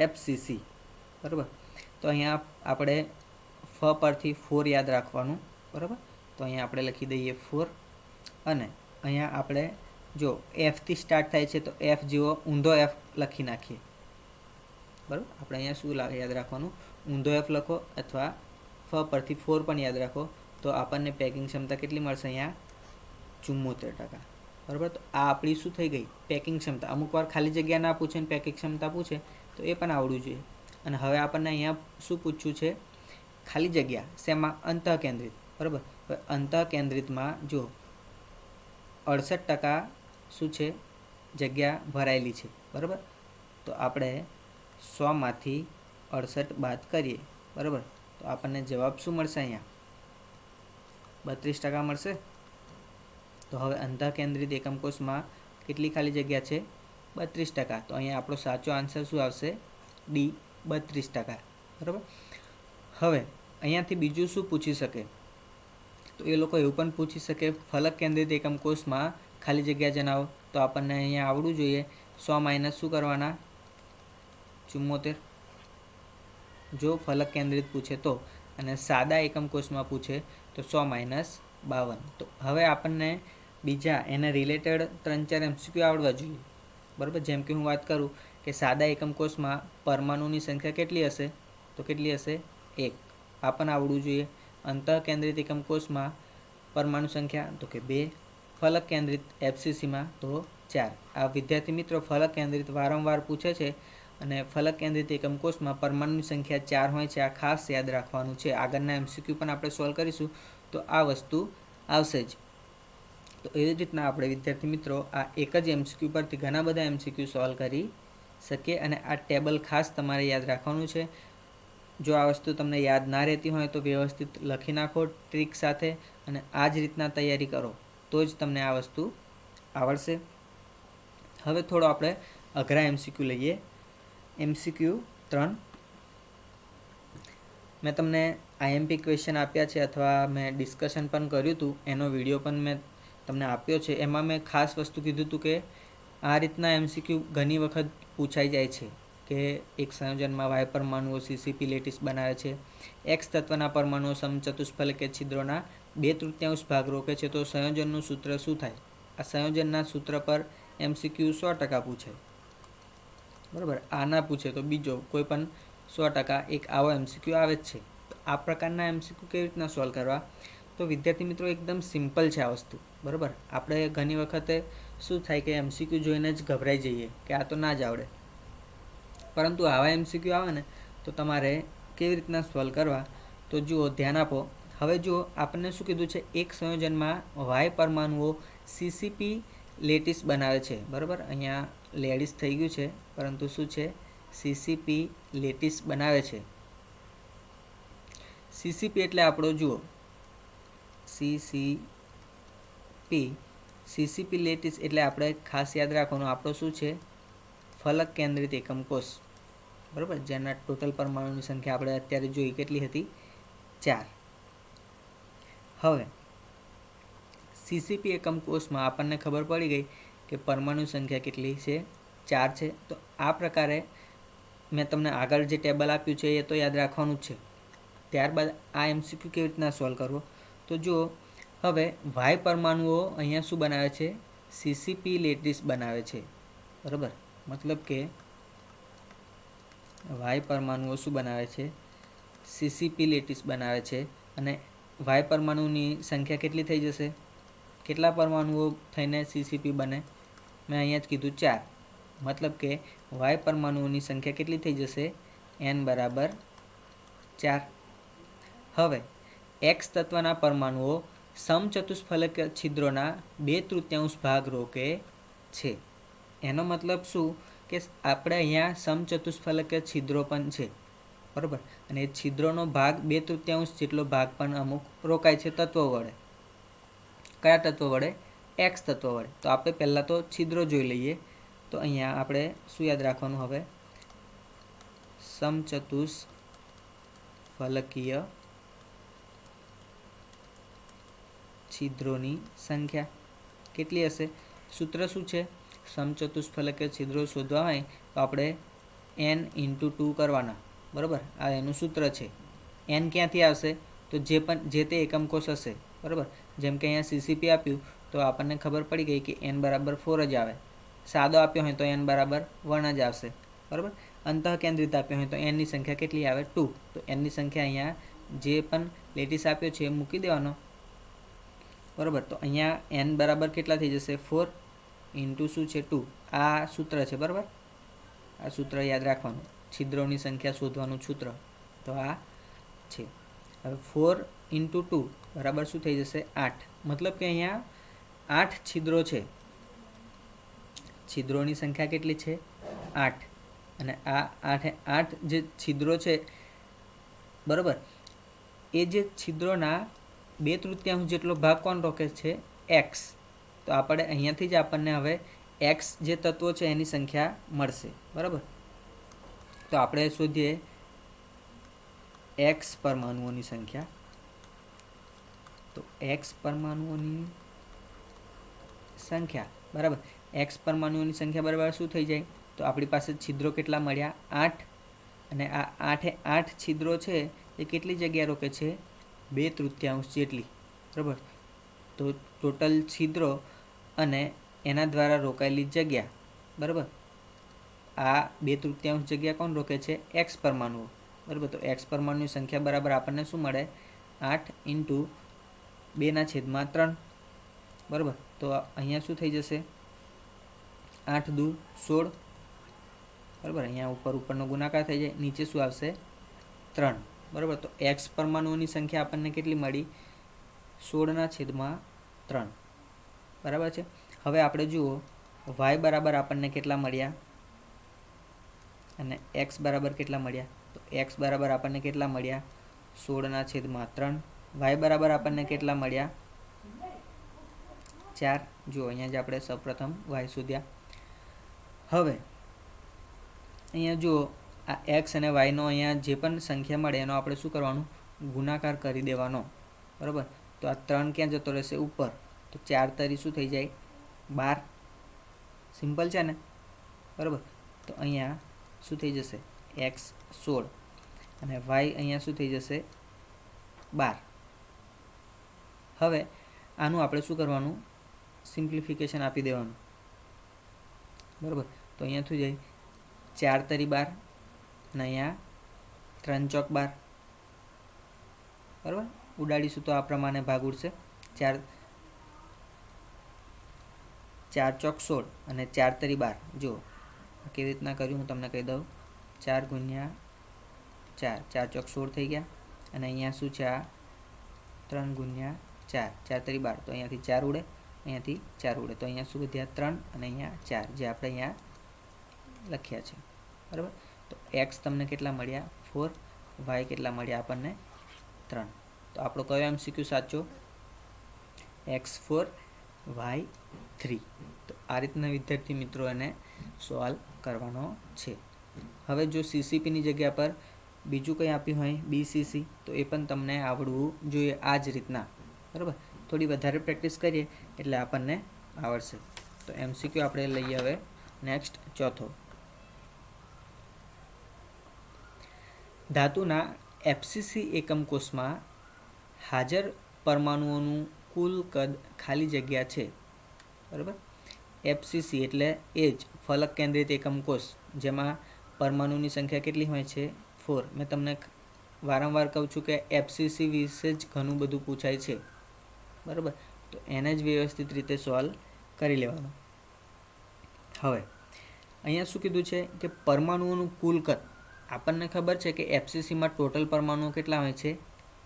એફસીસી, બરાબર. તો અહીંયા આપણે ફ પરથી 4 યાદ રાખવાનું, બરાબર. તો અહીંયા આપણે લખી દઈએ 4 અને અહીંયા આપણે જો એફથી સ્ટાર્ટ થાય છે તો એફ જેવો ઊંધો એફ લખી નાખીએ, બરાબર. આપણે અહીંયા શું યાદ રાખવાનું? ઊંધો એફ લખો અથવા ફ પરથી 4 પણ યાદ રાખો, તો આપણને પેકિંગ ક્ષમતા કેટલી મળશે? અહીંયા 74%, બરાબર. તો આ આપણી શું થઈ ગઈ? પેકિંગ ક્ષમતા. અમુક વાર ખાલી જગ્યા ના પૂછે ને પેકિંગ ક્ષમતા પૂછે તો એ પણ આવડવું જોઈએ. અને હવે આપણને અહીંયા શું પૂછ્યું છે? ખાલી જગ્યા શેમાં? અંતઃકેન્દ્રિત, બરાબર. હવે અંતઃકેન્દ્રિતમાં જો 68% શું છે? જગ્યા ભરાયેલી છે, બરાબર. તો આપણે 100માંથી 68 બાદ કરીએ, બરાબર. તો આપણને જવાબ શું મળશે? અહીંયા 32% મળશે. તો હવે અંતઃકેન્દ્રિત એકમ કોષમાં કેટલી ખાલી જગ્યા છે? 32%. તો અહીંયા આપણો સાચો આન્સર શું આવશે? ડી, 32%, બરાબર. હવે અહીંયાથી બીજું શું પૂછી શકે? તો એ લોકો એવું પણ પૂછી શકે ફલક કેન્દ્રિત એકમ કોષમાં ખાલી જગ્યા જણાવો. તો આપણને અહીંયા આવડવું જોઈએ 100 માઇનસ શું કરવાના? 74. જો ફલક કેન્દ્રિત પૂછે તો, અને સાદા એકમ કોષમાં પૂછે તો 100 માઇનસ 52. તો હવે આપણને બીજા એને રિલેટેડ 3-4 MCQ આવડવા જોઈએ, બરાબર. જેમ કે હું વાત કરું કે સાદા એકમ કોષમાં પરમાણુની સંખ્યા કેટલી હશે? તો કેટલી હશે? 1. આ પણ આવડવું જોઈએ. અંતઃકેન્દ્રિત એકમ કોષમાં પરમાણુ સંખ્યા તો કે 2. ફલક કેન્દ્રિત એફસીસીમાં તો 4. આ વિદ્યાર્થી મિત્રો ફલક કેન્દ્રિત વારંવાર પૂછે છે અને ફલક કેન્દ્રિત એકમ કોષમાં પરમાણુની સંખ્યા 4 હોય છે. આ ખાસ યાદ રાખવાનું છે. આગળના MCQ પણ આપણે સોલ્વ કરીશું તો આ વસ્તુ આવશે જ. તો એવી રીતના આપણે વિદ્યાર્થી મિત્રો આ એક જ MCQ પરથી ઘણા બધા MCQ સોલ્વ કરી શકીએ. અને આ ટેબલ ખાસ તમારે યાદ રાખવાનું છે. જો આ વસ્તુ તમને યાદ ના રહેતી હોય તો વ્યવસ્થિત લખી નાખો ટ્રીક સાથે, અને આ જ રીતના તૈયારી કરો તો જ તમને આ વસ્તુ આવડશે. હવે થોડો આપણે અઘરા MCQ લઈએ. MCQ 3. મેં તમને IMP ક્વેશ્ચન આપ્યા છે, અથવા મેં ડિસ્કશન પણ કર્યું હતું, એનો વિડીયો પણ મેં તમને આપ્યો છે. એમાં મેં ખાસ વસ્તુ કીધું હતું કે આ રીતના MCQ ઘણી વખત પૂછાઈ જાય છે કે એક સંયોજનમાં Y પરમાણુઓ CCP લેટિસ બનાવે છે, X તત્વના પરમાણુઓ સમચતુષ્ફલકીય છિદ્રોના 2/3 ભાગ રોકે છે, તો સંયોજનનું સૂત્ર શું થાય? આ સંયોજનના સૂત્ર પર MCQ 100% પૂછાય. બરાબર, આ ના પૂછે તો બીજો કોઈ પણ 100% એક આવો MCQ આવે જ છે. તો આ પ્રકારના MCQ કેવી રીતના સોલ્વ કરવા? તો વિદ્યાર્થી મિત્રો એકદમ સિમ્પલ છે આ વસ્તુ. બરાબર, આપણે ઘણી વખતે શું થાય કે MCQ જોઈને જ ગભરાઈ જઈએ કે આ તો ના જ આવડે. પરંતુ આવા MCQ આવે ને તો તમારે કેવી રીતના સોલ્વ કરવા? તો જુઓ, ધ્યાન આપો. હવે જુઓ, આપણને શું કીધું છે? એક સંયોજનમાં Y પરમાણુઓ CCP લેટિસ બનાવે છે. બરાબર, અહીંયા લેડિસ થઈ ગયું છે, પરંતુ શું છે? CCP લેટિસ બનાવે છે. CCP એટલે આપણો જુઓ CCP લેટિસ એટલે આપણે ખાસ યાદ રાખવાનું, આપણો શું છે? ફલક કેન્દ્રિત એકમ કોષ. બરાબર, જેના ટોટલ પરમાણુની સંખ્યા આપણે અત્યારે જોઈ કેટલી હતી? 4. હવે CCP એકમ કોષમાં આપણને ખબર પડી ગઈ કે પરમાણુ સંખ્યા કેટલી છે? 4 છે. તો આ પ્રકારે મેં તમને આગળ જે ટેબલ આપ્યું છે એ તો યાદ રાખવાનું જ છે. ત્યારબાદ આ MCQ કેવી રીતના સોલ્વ કરવો? તો જુઓ, હવે Y પરમાણુઓ અહીંયા શું બનાવે છે? CCP લેટિસ બનાવે છે. બરાબર, મતલબ કે Y પરમાણુઓ શું બનાવે છે? CCP લેટિસ બનાવે છે. અને Y પરમાણુની સંખ્યા કેટલી થઈ જશે? કેટલા પરમાણુઓ થઈને CCP બને? મેં અહીંયા જ કીધું 4. મતલબ કે Y પરમાણુઓની સંખ્યા કેટલી થઈ જશે? N બરાબર 4. હવે X તત્વના પરમાણુઓ સમચતુષ્ફલકીય છિદ્રોના 2/3 ભાગ રોકે છે. એનો મતલબ શું? કે આપણે અહીંયા સમચતુષ્ફલકીય છિદ્રો પણ છે. બરાબર, અને એ છિદ્રોનો ભાગ 2/3 જેટલો ભાગ પણ અમુક રોકાય છે તત્વો વડે. કયા તત્વો વડે? X તત્વો વડે. તો આપણે પહેલાં તો છિદ્રો જોઈ લઈએ. તો અહીંયા આપણે શું યાદ રાખવાનું? હવે સમચતુષ્ફલકીય છિદ્રોની સંખ્યા કેટલી હશે? સૂત્ર શું છે? સમચતુષ્ફલકીય છિદ્રો શોધવા હોય તો આપણે N × 2 કરવાના. બરાબર, આ એનું સૂત્ર છે. N ક્યાંથી આવશે? તો જે તે એકમ કોષ હશે. બરાબર, જેમ કે અહીંયા CCP આપ્યું તો આપણને ખબર પડી ગઈ કે N બરાબર 4 જ આવે. સાદો આપ્યો હોય તો N બરાબર 1 જ આવશે. બરાબર, અંતઃકેન્દ્રિત આપ્યો હોય તો N ની સંખ્યા કેટલી આવે? 2. તો N ની સંખ્યા અહીંયા જે પણ લેટિસ આપ્યો છે એ મૂકી દેવાનો. બરાબર, તો અહીંયા N બરાબર કેટલા થઈ જશે? 4 × શું છે? 2. આ સૂત્ર છે. બરાબર, આ સૂત્ર યાદ રાખવાનું, છિદ્રોની સંખ્યા શોધવાનું સૂત્ર. તો આ છે. હવે 4 × 2 બરાબર શું થઈ જશે? 8. મતલબ કે અહીંયા 8 છિદ્રો છે. છિદ્રોની સંખ્યા કેટલી છે? 8. અને આ 8 જે છિદ્રો છે, બરાબર, એ જે છિદ્રોના 2/3 જેટલો ભાગ કોણ રોકે છે? X. તો આપણે અહીંયાથી જ આપણને હવે X જે તત્વો છે એની સંખ્યા મળશે. બરાબર, તો આપણે શોધીએ X પરમાણુઓની સંખ્યા. તો X પરમાણુઓની સંખ્યા, બરાબર, X પરમાણુઓની સંખ્યા બરાબર શું થઈ જાય? તો આપણી પાસે છિદ્રો કેટલા મળ્યા? 8. અને આ 8 છિદ્રો છે એ કેટલી જગ્યા રોકે છે? 2/3 જેટલી. બરાબર, તો ટોટલ છિદ્રો અને એના દ્વારા રોકાયેલી જગ્યા, બરાબર, આ 2/3 જગ્યા કોણ રોકે છે? X પરમાણુઓ. બરાબર, તો X પરમાણુની સંખ્યા બરાબર આપણને શું મળે? 8 × 2/3. બરાબર, તો અહીંયા શું થઈ જશે? 8 × 2 = 16. બરાબર, અહીંયા ઉપરનો ગુણાકાર થઈ જાય, નીચે શું આવશે? 3. બરાબર, તો X પરમાણુઓની સંખ્યા આપણને કેટલી મળી? 16/3 બરાબર છે। હવે આપણે જુઓ y બરાબર આપણને કેટલા મળ્યા અને x બરાબર કેટલા મળ્યા। તો x બરાબર આપણને કેટલા મળ્યા 16/3, y બરાબર આપણને કેટલા મળ્યા 4। જુઓ અહીંયા જ આપણે સૌપ્રથમ y શોધ્યા। હવે અહીંયા જુઓ આ x અને y નો અહીંયા જે પણ સંખ્યા મળે એનો આપણે શું કરવાનું ગુણાકાર કરી દેવાનો બરાબર। તો આ 3 ક્યાં જતો રહેશે ઉપર, તો 4 તરી શું થઈ જાય 12, સિમ્પલ છે ને બરાબર। તો અહીંયા શું થઈ જશે x 16 અને y અહીંયા શું થઈ જશે 12। હવે આનું આપણે શું કરવાનું સિમ્પ્લિફિકેશન આપી દેવાનું બરાબર। તો અહીંયા શું જાય 4 તરી 12 અને અહીંયા 3 ચોક 12 બરાબર। ઉડાડીશું તો આ પ્રમાણે ભાગ ઉડશે 4 ચોક 16 અને 4 તરી 12। જુઓ કેવી રીતના કર્યું હું તમને કહી દઉં 4 ગુણ્યા 4, 4 ચોક 16 થઈ ગયા અને અહીંયા શું છે આ 3 ગુણ્યા 4, 4 તરી 12। તો અહીંયાથી 4 ઉડે, અહીંયાથી 4 ઉડે, તો અહીંયા શું વધ્યા 3 અને અહીંયા 4 જે આપણે અહીંયા લખ્યા છે બરાબર। તો x તમને કેટલા મળ્યા 4, y કેટલા મળ્યા આપણને 3। તો આપણો કયો MCQ સાચો x4 y3। તો આ રીતના વિદ્યાર્થી મિત્રો એને સોલ્વ કરવાનો છે। હવે જો CCPની જગ્યા પર બીજું કંઈ આપ્યું હોય BCC તો એ પણ તમને આવડવું જોઈએ આ જ રીતના બરાબર। થોડી વધારે પ્રેક્ટિસ કરીએ એટલે આપણને આવડશે। તો MCQ આપણે લઈએ હવે નેક્સ્ટ ચોથો। ધાતુના FCC એકમ કોષમાં હાજર પરમાણુઓનું કુલ કદ ખાલી જગ્યા છે બરાબર। FCC એટલે એ જ ફલક કેન્દ્રિત એકમ કોષ જેમાં પરમાણુની સંખ્યા કેટલી હોય છે 4। મેં તમને વારંવાર કહું છું કે FCC વિશે જ ઘણું બધું પૂછાય છે બરાબર। તો એને જ વ્યવસ્થિત રીતે સોલ્વ કરી લેવાનું। હવે અહીંયા શું કીધું છે કે પરમાણુઓનું કુલ કદ આપણને ખબર છે કે FCCમાં ટોટલ પરમાણુઓ કેટલા હોય છે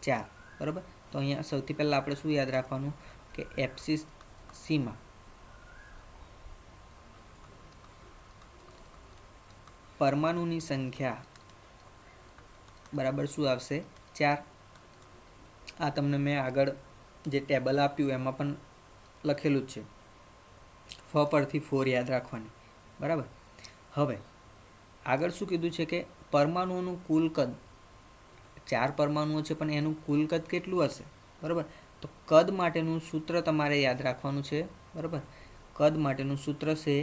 4 બરાબર। તો અહીંયા સૌથી પહેલાં આપણે શું યાદ રાખવાનું કે FCCમાં પરમાણુની સંખ્યા બરાબર શું આવશે 4। આ તમને મેં આગળ જે ટેબલ આપ્યું એમાં પણ લખેલું જ છે, ફ પરથી 4 યાદ રાખવાની બરાબર। હવે આગળ શું કીધું છે કે પરમાણુઓનું કુલ કદ 4 પરમાણુઓ છે પણ એનું કુલ કદ કેટલું હશે બરાબર। તો કદ માટેનું સૂત્ર તમારે યાદ રાખવાનું છે બરાબર। કદ માટેનું સૂત્ર છે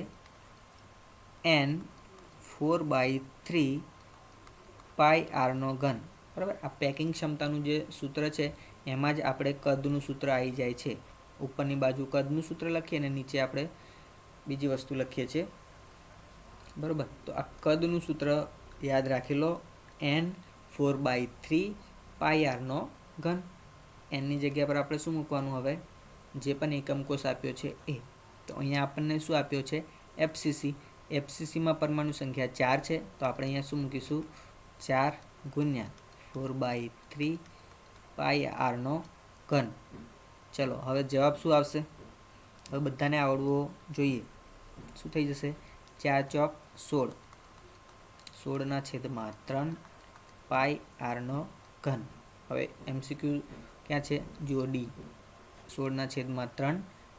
n 4/3 પાઈ આરનો ઘન બરાબર। આ પેકિંગ ક્ષમતાનું જે સૂત્ર છે એમાં જ આપણે કદનું સૂત્ર આવી જાય છે। ઉપરની બાજુ કદનું સૂત્ર લખીએ અને નીચે આપણે બીજી વસ્તુ લખીએ છીએ બરાબર। તો આ કદનું સૂત્ર યાદ રાખી લો n 4/3 પાઈ આરનો ઘન। એનની જગ્યા પર આપણે શું મૂકવાનું હવે જે પણ એકમ કોષ આપ્યો છે એ। તો અહીંયા આપણને શું આપ્યો છે FCC। FCCમાં પરમાણુ સંખ્યા 4 છે તો આપણે અહીંયા શું મૂકીશું 4 ગુણ્યા 4/3 પાઈ આરનો ઘન। ચલો હવે જવાબ શું આવશે હવે બધાને આવડવો જોઈએ। શું થઈ જશે 4 ચોક 16, 16/3 પાઈ આરનો ઘન। હવે MCQ ક્યાં છે જુઓ D 16/3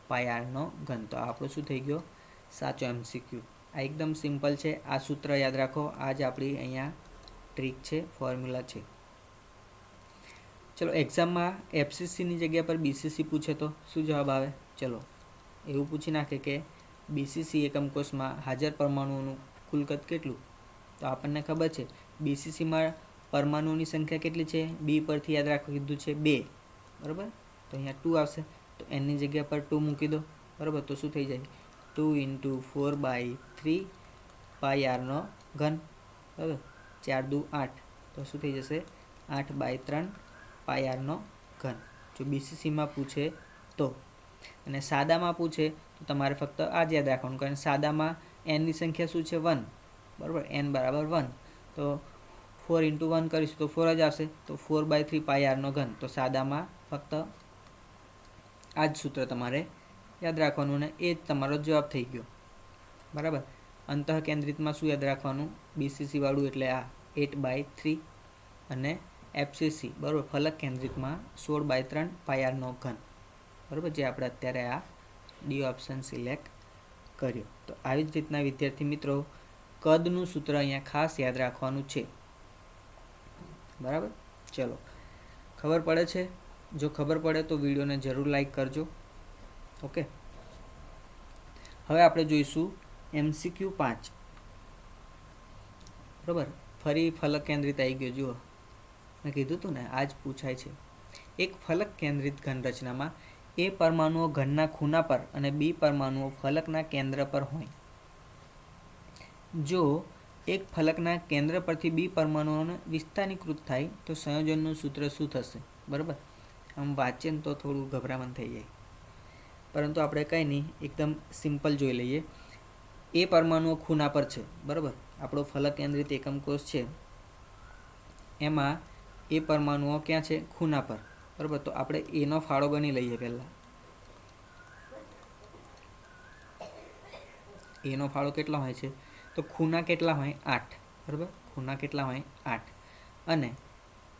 પાઈ આરનો ઘન। તો આપણો શું થઈ ગયો સાચો MCQ। આ એકદમ સિમ્પલ છે, આ સૂત્ર યાદ રાખો, આ જ આપણી અહીંયા ટ્રીક છે, ફોર્મ્યુલા છે। ચલો એક્ઝામમાં FCCની જગ્યા પર BCC પૂછે તો શું જવાબ આવે? ચલો એવું પૂછી નાખે કે BCC એકમ કોષમાં હાજર પરમાણુઓનું કુલ કદ કેટલું? તો આપણને ખબર છે BCCમાં પરમાણુઓની સંખ્યા કેટલી છે B પરથી યાદ રાખો કીધું છે 2 બરાબર। તો અહીંયા 2 આવશે તો એની જગ્યા પર 2 મૂકી દો બરાબર। તો શું થઈ જાય 2 × 4/3 પાઈ આરનો ઘન બરાબર। 4 દુ 8 તો શું થઈ જશે 8/3 પાઈ આરનો ઘન જો BCCમાં પૂછે તો। અને સાદામાં પૂછે તો તમારે ફક્ત આ જ યાદ રાખવાનું કારણ સાદામાં nની સંખ્યા શું છે 1 બરાબર, n બરાબર 1 તો 4 × 1 કરીશું તો 4 જ આવશે। તો 4/3 પાઈ આરનો ઘન, તો સાદામાં ફક્ત આ જ સૂત્ર તમારે યાદ રાખવાનું ને એ જ તમારો જવાબ થઈ ગયો, બરાબર. અંતઃકેન્દ્રિતમાં શું યાદ રાખવાનું, બીસીસી વાળું એટલે આ 8/3 અને એફસીસી બરાબર ફલક કેન્દ્રિતમાં 16/3 પાયાનો ઘન, બરાબર, જે આપણે અત્યારે આ ડી ઓપ્શન સિલેક્ટ કર્યો. તો આવી જ રીતના વિદ્યાર્થી મિત્રો કદનું સૂત્ર અહીંયા ખાસ યાદ રાખવાનું છે, બરાબર. ચલો, ખબર પડે છે? જો ખબર પડે તો વિડીયોને જરૂર લાઈક કરજો. ઓકે, હવે આપણે જોઈશું MCQ 5, બરાબર. ફરી ફલક કેન્દ્રિત આવી ગયો, જુઓ મેં કીધું હતું ને આજ પૂછાય છે. એક ફલક કેન્દ્રિત ઘન રચનામાં એ પરમાણુઓ ઘનના ખૂણા પર અને બી પરમાણુઓ ફલકના કેન્દ્ર પર હોય. જો એક ફલકના કેન્દ્ર પરથી બી પરમાણુઓને વિસ્થાનીકૃત થાય તો સંયોજનનું સૂત્ર શું થશે, બરાબર. આમ વાંચીએ ને તો થોડું ગભરામણ થઈ જાય, પરંતુ આપણે કંઈ નહીં, એકદમ સિમ્પલ જોઈ લઈએ. એ પરમાણુઓ ખૂણા પર છે, બરાબર. આપણો ફલક કેન્દ્રિત એકમ કોષ છે, એમાં એ પરમાણુઓ ક્યાં છે? ખૂણા પર, બરાબર. તો આપણે એનો ફાળો ગણી લઈએ પહેલાં. એનો ફાળો કેટલા હોય છે? તો ખૂણા કેટલા હોય? 8, બરાબર. ખૂણા કેટલા હોય? 8. અને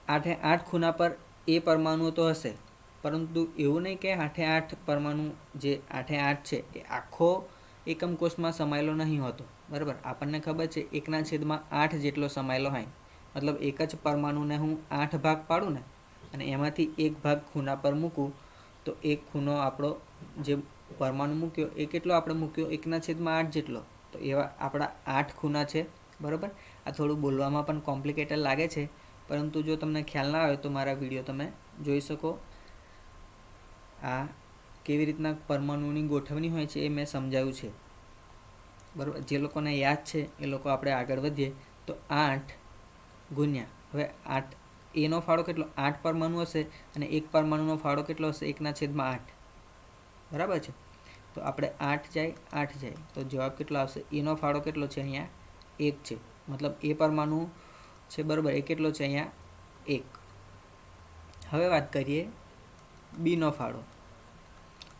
8 ખૂણા પર એ પરમાણુઓ તો હશે, પરંતુ એવું નહીં કે 8 પરમાણુ જે 8 છે એ આખો એકમ કોષમાં સમાયેલો નહીં હોતો, બરાબર. આપણને ખબર છે 1/8 જેટલો સમાયેલો હોય, મતલબ એક જ પરમાણુને હું 8 ભાગ પાડું ને અને એમાંથી એક ભાગ ખૂણા પર મૂકું તો એક ખૂણો આપણો જે પરમાણુ મૂક્યો એ કેટલો આપણે મૂક્યો? 1/8 જેટલો. તો એવા આપણા 8 ખૂણા છે, બરાબર. આ થોડું બોલવામાં પણ કોમ્પ્લિકેટેડ લાગે છે, પરંતુ જો તમને ખ્યાલ ના આવે તો મારા વિડીયો તમે જોઈ શકો. આ કેવી રીતના પરમાણુની ગોઠવણી હોય છે એ મેં સમજાવ્યું છે, બરાબર. જે લોકોને યાદ છે એ લોકો આપણે આગળ વધીએ. તો 8 ગુણ્યા, હવે 8 એનો ફાળો કેટલો? 8 પરમાણુ હશે અને એક પરમાણુનો ફાળો કેટલો હશે? 1/8, બરાબર છે. તો આપણે 8 જાય 8 જાય તો જવાબ કેટલો આવશે? એનો ફાળો કેટલો છે? અહીંયા 1 છે, મતલબ એ પરમાણુ છે, બરાબર. એ કેટલો છે? અહીંયા 1. હવે વાત કરીએ બીનો ફાળો.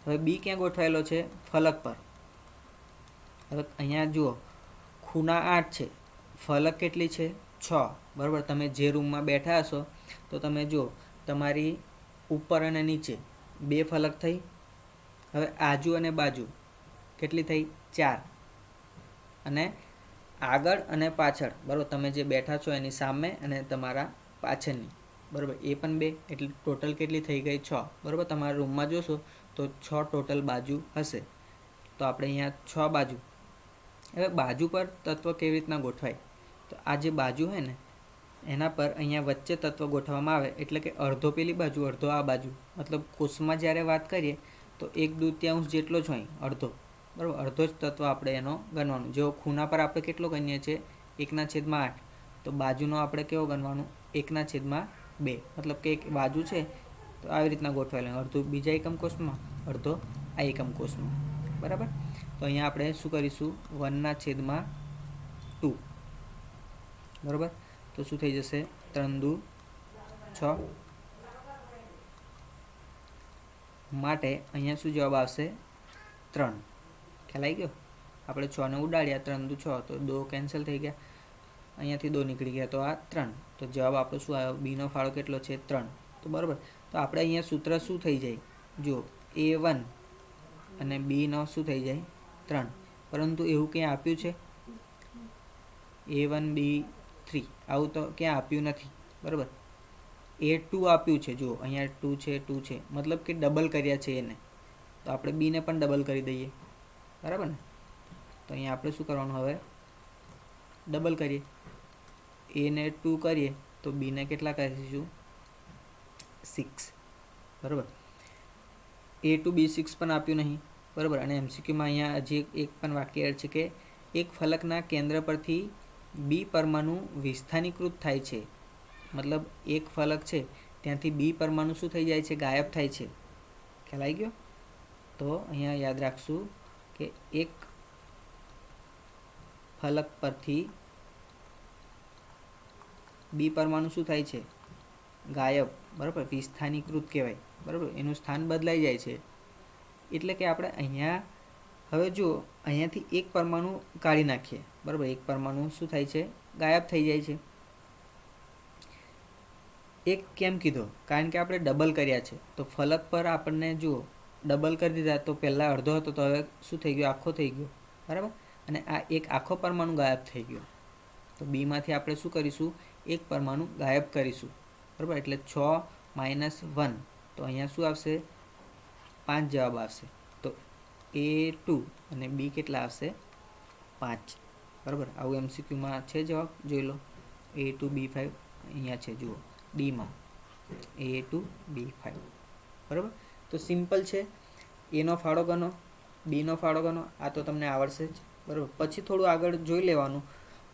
હવે બી ક્યાં ગોઠવાયેલો છે? ફલક પર. હવે અહીંયા જુઓ, ખૂણા 8 છે, ફલક કેટલી છે? 6, બરાબર. તમે જે રૂમમાં બેઠા હશો તો તમે જુઓ, તમારી ઉપર અને નીચે 2 ફલક થઈ. હવે આજુ અને બાજુ કેટલી થઈ? 4. અને આગળ અને પાછળ, બરાબર, તમે જે બેઠા છો એની સામે અને તમારા પાછળની, બરાબર, એ પણ 2, એટલે ટોટલ કેટલી થઈ ગઈ? 6, બરાબર. તમારા રૂમમાં જોશો તો 6 ટોટલ બાજુ હશે. તો આપણે અહીંયા 6 બાજુ. હવે બાજુ પર તત્વ કેવી રીતના ગોઠવાય? તો આ જે બાજુ હોય ને એના પર અહીંયા વચ્ચે તત્વ ગોઠવવામાં આવે, એટલે કે અડધો પેલી બાજુ અડધો આ બાજુ. મતલબ કોષમાં જ્યારે વાત કરીએ તો 1/2 જેટલો જ હોય, અડધો, બરાબર. અડધો જ તત્વ આપણે એનો ગણવાનું. જો ખૂણા પર આપણે કેટલો ગણીએ છીએ? 1/8. તો બાજુનો આપણે કેવો ગણવાનું? 1/2. મતલબ કે એક બાજુ છે તો આવી રીતના ગોઠવાયેલું, અડધો બીજા એકમ કોષમાં, અડધો આ એકમ કોષમાં, બરાબર. તો અહીંયા આપણે શું કરીશું? 1/2, બરાબર. તો શું થઈ જશે? 3×2=6. માટે અહીંયા શું જવાબ આવશે? 3. ખ્યાલ આવી ગયો? આપણે 6ને ઉડાડ્યા, 3×6 તો 2 કેન્સલ થઈ ગયા, અહીંયાથી 2 નીકળી ગયા, તો આ 3. તો જવાબ આપણો શું આવ્યો? બીનો ફાળો કેટલો છે? 3. તો બરાબર. તો આપણે અહીંયા સૂત્ર શું થઈ જાય? જુઓ, A1 અને બીનો શું થઈ જાય? 3. પરંતુ એવું ક્યાં આપ્યું છે? A1 B3 આવું તો ક્યાં આપ્યું નથી, બરાબર. A2 આપ્યું છે, જુઓ અહીંયા 2 છે, 2 છે, મતલબ કે ડબલ કર્યા છે એને. તો આપણે બીને પણ ડબલ કરી દઈએ, બરાબર ને. તો અહીંયા આપણે શું કરવાનું? હવે ડબલ કરીએ. એને 2 કરીએ તો બીને કેટલા કરીશું? 6, બરાબર. A2 B6 પણ આપ્યું નહીં, બરાબર. અને MCQમાં અહીંયા હજી એક પણ વાક્ય છે કે એક ફલકના કેન્દ્ર પરથી બી પરમાણુ વિસ્થાનીકૃત થાય છે, મતલબ એક ફલક છે ત્યાંથી બી પરમાણુ શું થઈ જાય છે? ગાયબ થાય છે. ખ્યાલ આવી ગયો? તો અહીંયા યાદ રાખશું કે એક ફલક પરથી બી પરમાણુ શું થાય છે? ગાયબ, બરાબર. વિસ્થાનીકૃત કહેવાય, બરાબર. એનું સ્થાન બદલાઈ જાય છે, એટલે કે આપણે અહીંયા હવે જો અહીંયાથી એક પરમાણુ કાઢી નાખીએ, બરાબર, એક પરમાણુ શું થાય છે, ગાયબ થઈ જાય છે. એક કેમ કીધો? કારણ કે આપણે ડબલ કર્યા છે. તો ફલક પર આપણને જુઓ ડબલ કરી દીધા, તો પહેલાં અડધો હતો તો હવે શું થઈ ગયો, આખો થઈ ગયો, બરાબર. અને આ એક આખો પરમાણુ ગાયબ થઈ ગયો. તો બીમાંથી આપણે શું કરીશું, એક પરમાણુ ગાયબ કરીશું, બરાબર. એટલે 6 - 1, તો અહીંયા શું આવશે, 5 જવાબ આવશે. તો A2 અને B કેટલા આવશે, 5, બરાબર. આવું MCQમાં છે જવાબ, જોઈ લો. A2 B5 અહીંયા છે, જુઓ ડીમાં A2 B5, બરાબર. તો સિમ્પલ છે. એનો ફાળો ગણો, બીનો ફાળો ગણો, આ તો તમને આવડશે જ, બરાબર. પછી થોડું આગળ જોઈ લેવાનું.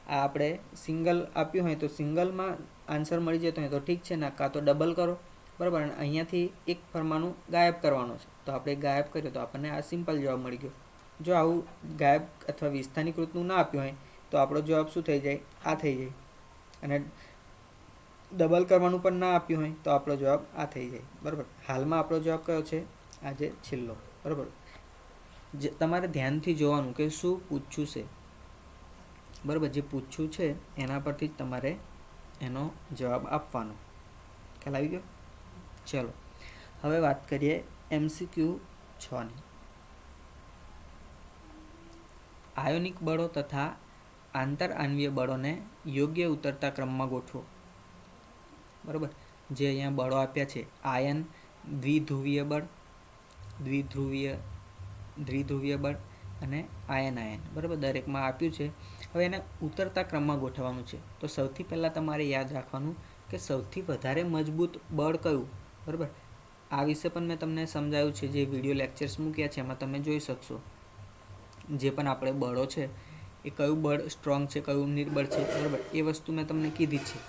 આ આપણે સિંગલ આપ્યું હોય તો સિંગલમાં આન્સર મળી જતો હોય તો ઠીક છે, ના કાં તો ડબલ કરો, બરાબર. અને અહીંયાથી એક પરમાણુ ગાયબ કરવાનો છે, તો આપણે ગાયબ કર્યો તો આપણને આ સિમ્પલ જવાબ મળી ગયો. જો આવું ગાયબ અથવા વિસ્થાનીકૃતનું ના આપ્યું હોય તો આપણો જવાબ શું થઈ જાય, આ થઈ જાય. અને ડબલ કરવાનું પણ ના આપ્યું હોય તો આપણો જવાબ આ થઈ જાય, બરાબર. હાલમાં આપણો જવાબ કયો છે, આજે છેલ્લો, બરાબર. તમારે ધ્યાનથી જોવાનું કે શું પૂછ્યું છે, બરાબર. જે પૂછ્યું છે એના પરથી જ તમારે એનો જવાબ આપવાનો. ખ્યાલ આવી ગયો? ચલો હવે વાત કરીએ MCQ 6ની. આયોનિક બળો તથા આંતરઆણ્વીય બળોને યોગ્ય ઉતરતા ક્રમમાં ગોઠવો, બરાબર. જે અહીંયા બળો આપ્યા છે, આયન, દ્વિધ્રુવીય બળ, દ્વિધ્રુવીય બળ અને આયન, બરાબર. દરેકમાં આપ્યું છે. હવે એને ઉતરતા ક્રમમાં ગોઠવવાનું છે. તો સૌથી પહેલાં તમારે યાદ રાખવાનું કે સૌથી વધારે મજબૂત બળ કયું, બરાબર. આ વિશે પણ મેં તમને સમજાવ્યું છે, જે વિડીયો લેક્ચર્સ મૂક્યા છે એમાં તમે જોઈ શકશો. જે પણ આપણે બળો છે એ કયું બળ સ્ટ્રોંગ છે, કયું નિર્બળ છે, બરાબર, એ વસ્તુ મેં તમને કીધી છે.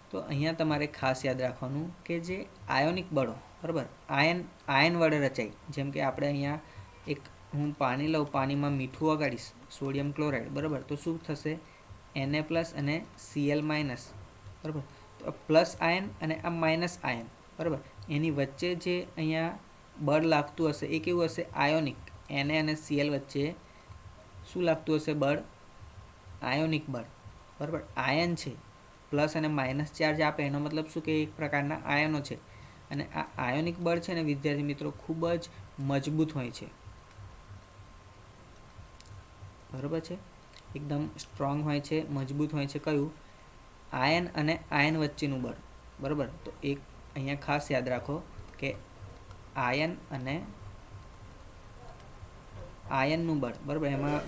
તો અહીંયા તમારે ખાસ યાદ રાખવાનું કે જે આયોનિક બળો, બરાબર, આયન વડે રચાય. જેમ કે આપણે અહીંયા હું પાણી લઉં, પાણીમાં મીઠું ઓગાળીશ, સોડિયમ ક્લોરાઇડ, બરાબર. તો શું થશે, Na+ અને Cl-, બરાબર. તો પ્લસ આયન અને આ માઇનસ આયન, બરાબર. એની વચ્ચે જે અહીંયા બળ લાગતું હશે એ કેવું હશે, આયોનિક. Na અને Cl વચ્ચે શું લાગતું હશે, બળ, આયોનિક બળ, બરાબર. આયન છે, પ્લસ અને માઇનસ ચાર્જ આપે એનો મતલબ શું કે એક પ્રકારના આયનો છે. અને આ આયોનિક બળ છે ને વિદ્યાર્થી મિત્રો ખૂબ જ મજબૂત હોય છે, બરાબર છે. એકદમ સ્ટ્રોંગ હોય છે, મજબૂત હોય છે. કયું, આયન અને આયન વચ્ચેનું બળ, બરાબર. તો એક અહીંયા ખાસ યાદ રાખો કે આયન અને આયનનું બળ, બરાબર. એમાં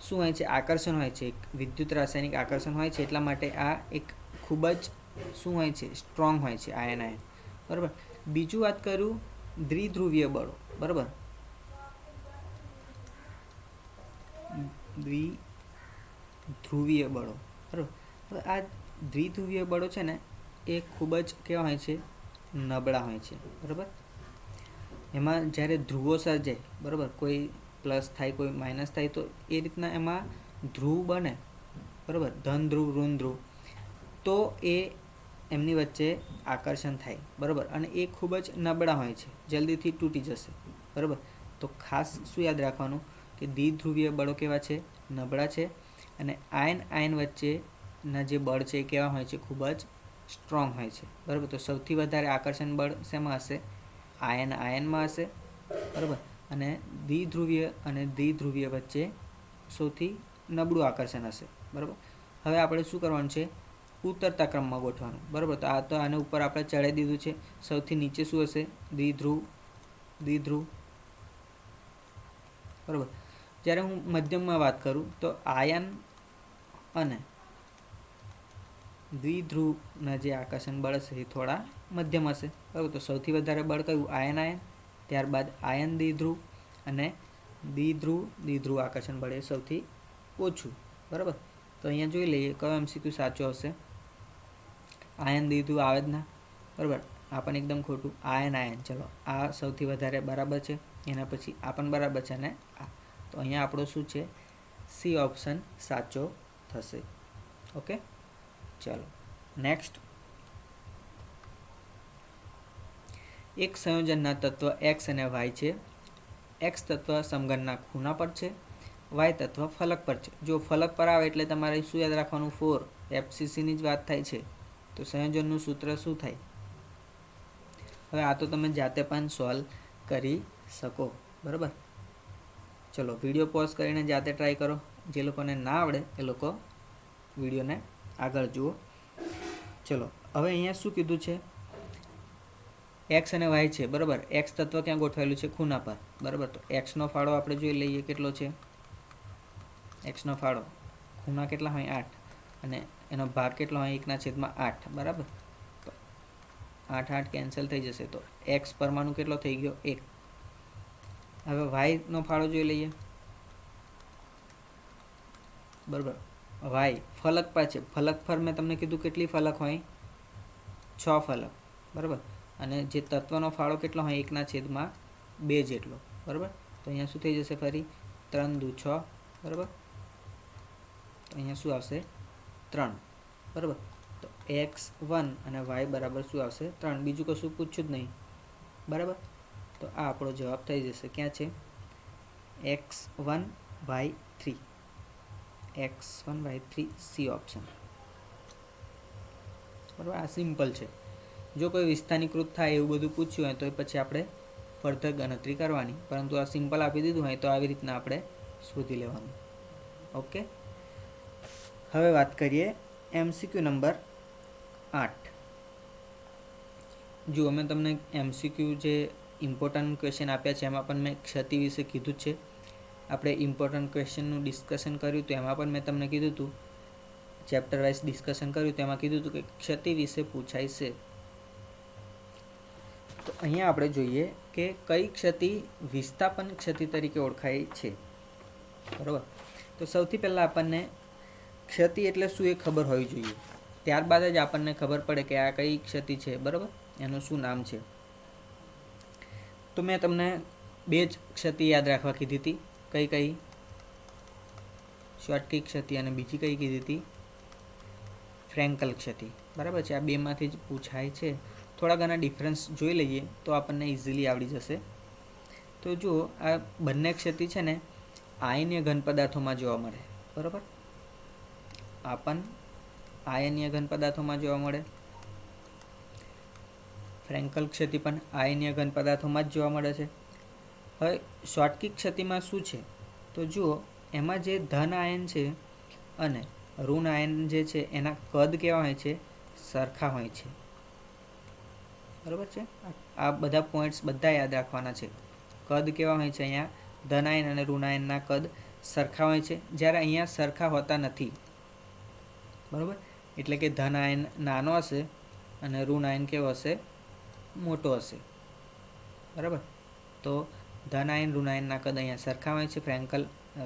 શું હોય છે, આકર્ષણ હોય છે, એક વિદ્યુત રાસાયણિક આકર્ષણ હોય છે. એટલા માટે આ એક ખૂબ જ શું હોય છે, સ્ટ્રોંગ હોય છે આયન, બરાબર. બીજું વાત કરું, દ્વિધ્રુવીય બળો, બરાબર. દ્વિધ્રુવીય બળો, બરાબર. હવે આ દ્વિધ્રુવીય બળો છે ને એ ખૂબ જ કેવા હોય છે, નબળા હોય છે, બરાબર. એમાં જ્યારે ધ્રુવો સર્જાય, બરાબર, કોઈ પ્લસ થાય, કોઈ માઇનસ થાય, તો એ રીતના એમાં ધ્રુવ બને, બરાબર, ધન ધ્રુવ, ઋણ ધ્રુવ, તો એ એમની વચ્ચે આકર્ષણ થાય, બરાબર. અને એ ખૂબ જ નબળા હોય છે, જલ્દીથી તૂટી જશે, બરાબર. તો ખાસ શું યાદ રાખવાનું કે દ્વિધ્રુવીય બળો કેવા છે, નબળા છે. અને આયન વચ્ચેના જે બળ છે એ કેવા હોય છે, ખૂબ જ સ્ટ્રોંગ હોય છે, બરાબર. તો સૌથી વધારે આકર્ષણ બળ શેમાં હશે, આયનમાં હશે, બરાબર. અને દ્વિધ્રુવીય વચ્ચે સૌથી નબળું આકર્ષણ હશે, બરાબર. હવે આપણે શું કરવાનું છે, ઉતરતા ક્રમમાં ગોઠવાનું, બરાબર. તો આને ઉપર આપણે ચડાવી દીધું છે. સૌથી નીચે શું હશે, દ્વિધ્રુવ, બરાબર. જ્યારે હું મધ્યમમાં વાત કરું તો આયન અને દ્વિધ્રુવના જે આકર્ષણ બળ હશે એ થોડા મધ્યમ હશે, બરાબર. તો સૌથી વધારે બળ કયું, આયન, ત્યારબાદ આયન દ્વિધ્રુવ અને દ્વિધ્રુવ આકર્ષણ બળ એ સૌથી ઓછું, બરાબર. તો અહીંયા જોઈ લઈએ કયો MCQ સાચો હશે. આયન દ્વિધ્રુવ આવે જ ના, બરાબર. આ પણ એકદમ ખોટું, આયન. ચલો આ સૌથી વધારે બરાબર છે, એના પછી આ પણ બરાબર છે, અને આ. તો અહીંયા આપણો શું છે, સી ઓપ્શન સાચો થશે. ઓકે, ચલો નેક્સ્ટ. એક સંયોજનના તત્વ X અને Y છે. એક્સ તત્વ સમઘનના ખૂણા પર છે, વાય તત્વ ફલક પર છે. જો ફલક પર આવે એટલે તમારે શું યાદ રાખવાનું? 4 FCCની જ વાત થાય છે. તો સંયોજનનું સૂત્ર શું થાય? હવે આ તો તમે જાતે પણ સોલ્વ કરી શકો, બરાબર. ચલો વિડીયો પોઝ કરીને જાતે ટ્રાય કરો. જે લોકોને ના આવડે એ લોકો વિડીયોને આગળ જુઓ. ચલો હવે અહીંયા શું કીધું છે? એક્સ અને વાય છે, બરાબર. એક્સ તત્વ ક્યાં ગોઠવાયેલું છે? ખૂણા પર, બરાબર. તો એક્સનો ફાળો આપણે જોઈ લઈએ કેટલો છે. એક્સનો ફાળો ખૂણા કેટલા હોય? 8, અને એનો ભાગ કેટલો હોય? 1/8, બરાબર. તો 8 8 કેન્સલ થઈ જશે. તો એક્સ પરમાણુ કેટલો થઈ ગયો? 1. હવે વાયનો ફાળો જોઈ લઈએ, બરાબર. વાય ફલક પર છે. ફલક પર મેં તમને કીધું કેટલી ફલક હોય? 6 ફલક, બરાબર. અને જે તત્વનો ફાળો કેટલો હોય? 1/2 જેટલો, બરાબર. તો અહીંયા શું થઈ જશે? ફરી 3 દુ 6, બરાબર. તો અહીંયા શું આવશે? 3, બરાબર. તો x1 અને y બરાબર શું આવશે? 3. બીજું કશું પૂછ્યું જ નહીં, બરાબર. તો આ આપણો જવાબ થઈ જશે. ક્યાં છે? x1 y3, x1 y3 C option, બરાબર. આ સિમ્પલ છે. જો કોઈ વિસ્થાનીકૃત થાય એવું બધું પૂછ્યું હોય તો પછી આપણે ફર્ધર ગણતરી કરવાની, પરંતુ આ સિમ્પલ આપી દીધું હોય તો આવી રીતના આપણે શોધી લેવાનું. ઓકે. હવે વાત કરીએ MCQ નંબર 8. જો અમે તમને MCQ જે ઇમ્પોર્ટન્ટ ક્વેશ્ચન આપ્યા છે એમાં પણ મેં ક્ષતિ વિશે કીધું જ છે. આપણે ઇમ્પોર્ટન્ટ ક્વેશ્ચનનું ડિસ્કશન કર્યું તો એમાં પણ મેં તમને કીધું હતું, ચેપ્ટર વાઇઝ ડિસ્કશન કર્યું તો એમાં કીધું હતું કે ક્ષતિ વિશે પૂછાય છે. તો અહીંયા આપણે જોઈએ કે કઈ ક્ષતિ વિસ્થાપન ક્ષતિ તરીકે ઓળખાય છે, બરાબર. તો સૌથી પહેલાં આપણને ક્ષતિ એટલે શું એ ખબર હોવી જોઈએ. ત્યારબાદ જ આપણને ખબર પડે કે આ કઈ ક્ષતિ છે, બરાબર, એનું શું નામ છે. તો મેં તમને 2 જ ક્ષતિ યાદ રાખવા કીધી હતી. કઈ કઈ? શોર્ટકી ક્ષતિ અને બીજી કઈ કીધી હતી? ફ્રેન્કલ ક્ષતિ, બરાબર છે. આ બેમાંથી જ પૂછાય છે. થોડા ઘણા ડિફરન્સ જોઈ લઈએ તો આપણને ઇઝીલી આવડી જશે. તો જુઓ, આ બંને ક્ષતિ છે ને આયનીય ઘન પદાર્થોમાં જોવા મળે, બરાબર. આ પણ આયનીય ઘન પદાર્થોમાં જોવા મળે. ફ્રેન્કલ ક્ષતિ પણ આયનીય ઘન પદાર્થોમાં જ જોવા મળે છે. હવે શોર્ટકી ક્ષતિમાં શું છે? તો જુઓ, એમાં જે ધન આયન છે અને ઋણ આયન જે છે એના કદ કેવા હોય છે? સરખા હોય છે, બરાબર છે. આ બધા પોઈન્ટ્સ બધા યાદ રાખવાના છે. કદ કેવા હોય છે? અહીંયા ધન આયન અને ઋણ આયનના કદ સરખા હોય છે, જ્યારે અહીંયા સરખા હોતા નથી, બરાબર. એટલે કે ધન આયન નાનો હશે અને ઋણ આયન કેવો હશે? મોટો હશે, બરાબર. તો ધન આયન ઋણ આયનના કદ અહીંયા સરખા હોય છે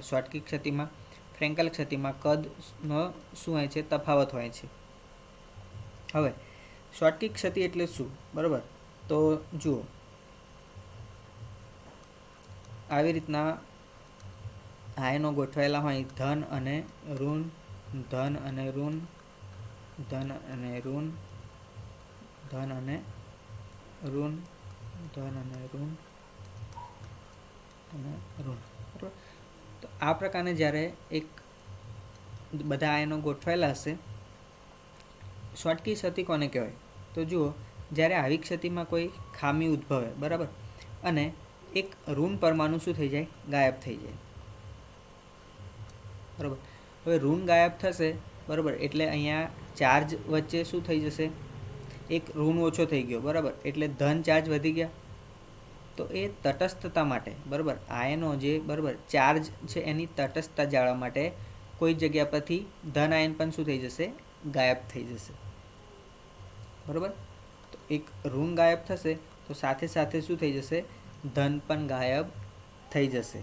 શોર્ટકી ક્ષતિમાં. ફ્રેન્કલ ક્ષતિમાં કદનો શું હોય છે? તફાવત હોય છે. હવે શોર્ટકી ક્ષતિ એટલે શું, બરાબર. તો જુઓ, આવી રીતના આયનો ગોઠવાયેલા હોય, ધન અને ઋણ, ધન અને ઋણ, ધન અને ઋણ, ધન અને ઋણ, ધન અને ઋણ અને ઋણ, બરાબર. તો આ પ્રકારે જ્યારે એક બધા આયનો ગોઠવાયેલા હશે, શોર્ટકી ક્ષતિ કોને કહેવાય? તો જુઓ, જ્યારે આવી ક્ષતિમાં કોઈ ખામી ઉદ્ભવે, બરાબર, અને એક ઋણ પરમાણુ શું થઈ જાય? ગાયબ થઈ જાય, બરાબર. હવે ઋણ ગાયબ થશે, બરાબર, એટલે અહીંયા ચાર્જ વચ્ચે શું થઈ જશે? એક ઋણ ઓછો થઈ ગયો, બરાબર, એટલે ધન ચાર્જ વધી ગયા. તો એ તટસ્થતા માટે, બરાબર, આયનો જે, બરાબર, ચાર્જ છે એની તટસ્થતા જાળવવા માટે કોઈ જગ્યા પરથી ધન આયન પણ શું થઈ જશે? ગાયબ થઈ જશે, બરાબર. તો એક ઋણ ગાયબ થશે તો સાથે સાથે શું થઈ જશે? ધન પણ ગાયબ થઈ જશે,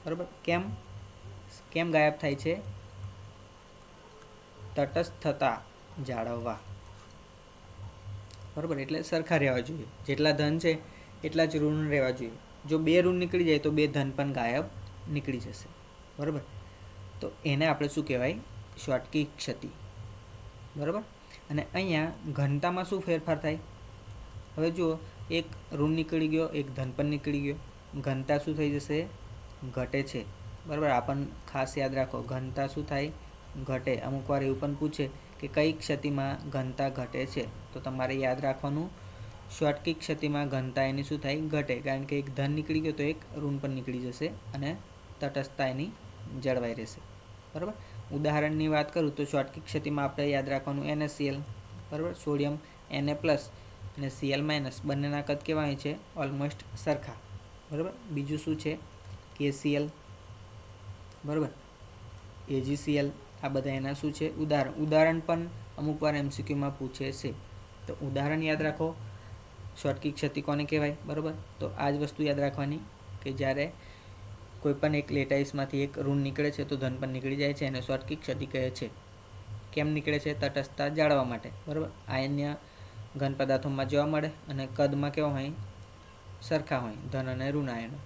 બરાબર. કેમ કેમ ગાયબ થાય છે? તટસ્થતા જાળવવા, બરાબર. એટલે સરખા રહેવા જોઈએ. જેટલા ધન છે એટલા જ ઋણ રહેવા જોઈએ. જો 2 ઋણ નીકળી જાય તો 2 ધન પણ ગાયબ નીકળી જશે, બરાબર. તો એને આપણે શું કહેવાય? શોર્ટકી ક્ષતિ, બરાબર. અને અહીંયા ઘનતામાં શું ફેરફાર થાય? હવે જુઓ, એક ઋણ નીકળી ગયો, એક ધન પણ નીકળી ગયો, ઘનતા શું થઈ જશે? ઘટે છે, બરાબર. આપણને ખાસ યાદ રાખો, ઘનતા શું થાય? ઘટે. અમુક વાર એવું પણ પૂછે કે કઈ ક્ષતિમાં ઘનતા ઘટે છે, તો તમારે યાદ રાખવાનું શોર્ટકી ક્ષતિમાં ઘનતા એની શું થાય? ઘટે. કારણ કે એક ધન નીકળી ગયો તો એક ઋણ પણ નીકળી જશે અને તટસ્થતા એની જળવાઈ રહેશે, બરાબર. ઉદાહરણની વાત કરું તો શોર્ટકી ક્ષતિમાં આપણે યાદ રાખવાનું NaCl, બરાબર. સોડિયમ Na+ અને Cl- બંનેના કદ કેવા હોય છે? ઓલમોસ્ટ સરખા, બરાબર. બીજું શું છે? KCl, બરાબર. AgCl, આ બધા એના શું છે? ઉદાહરણ પણ અમુક વાર MCQમાં પૂછે છે, તો ઉદાહરણ યાદ રાખો. શોર્ટકી ક્ષતિ કોને કહેવાય? બરાબર. તો આ જ વસ્તુ યાદ રાખવાની કે જ્યારે કોઈ પણ એક લેટાઈસમાંથી એક ઋણ નીકળે છે તો ધન પણ નીકળી જાય છે, અને શોર્ટકી ક્ષતિ કહે છે. કેમ નીકળે છે? તટસ્થતા જાળવવા માટે, બરાબર. અન્ય ઘન પદાર્થોમાં જોવા મળે અને કદમાં કેવા હોય? સરખા હોય, ધન અને ઋણ આયનો.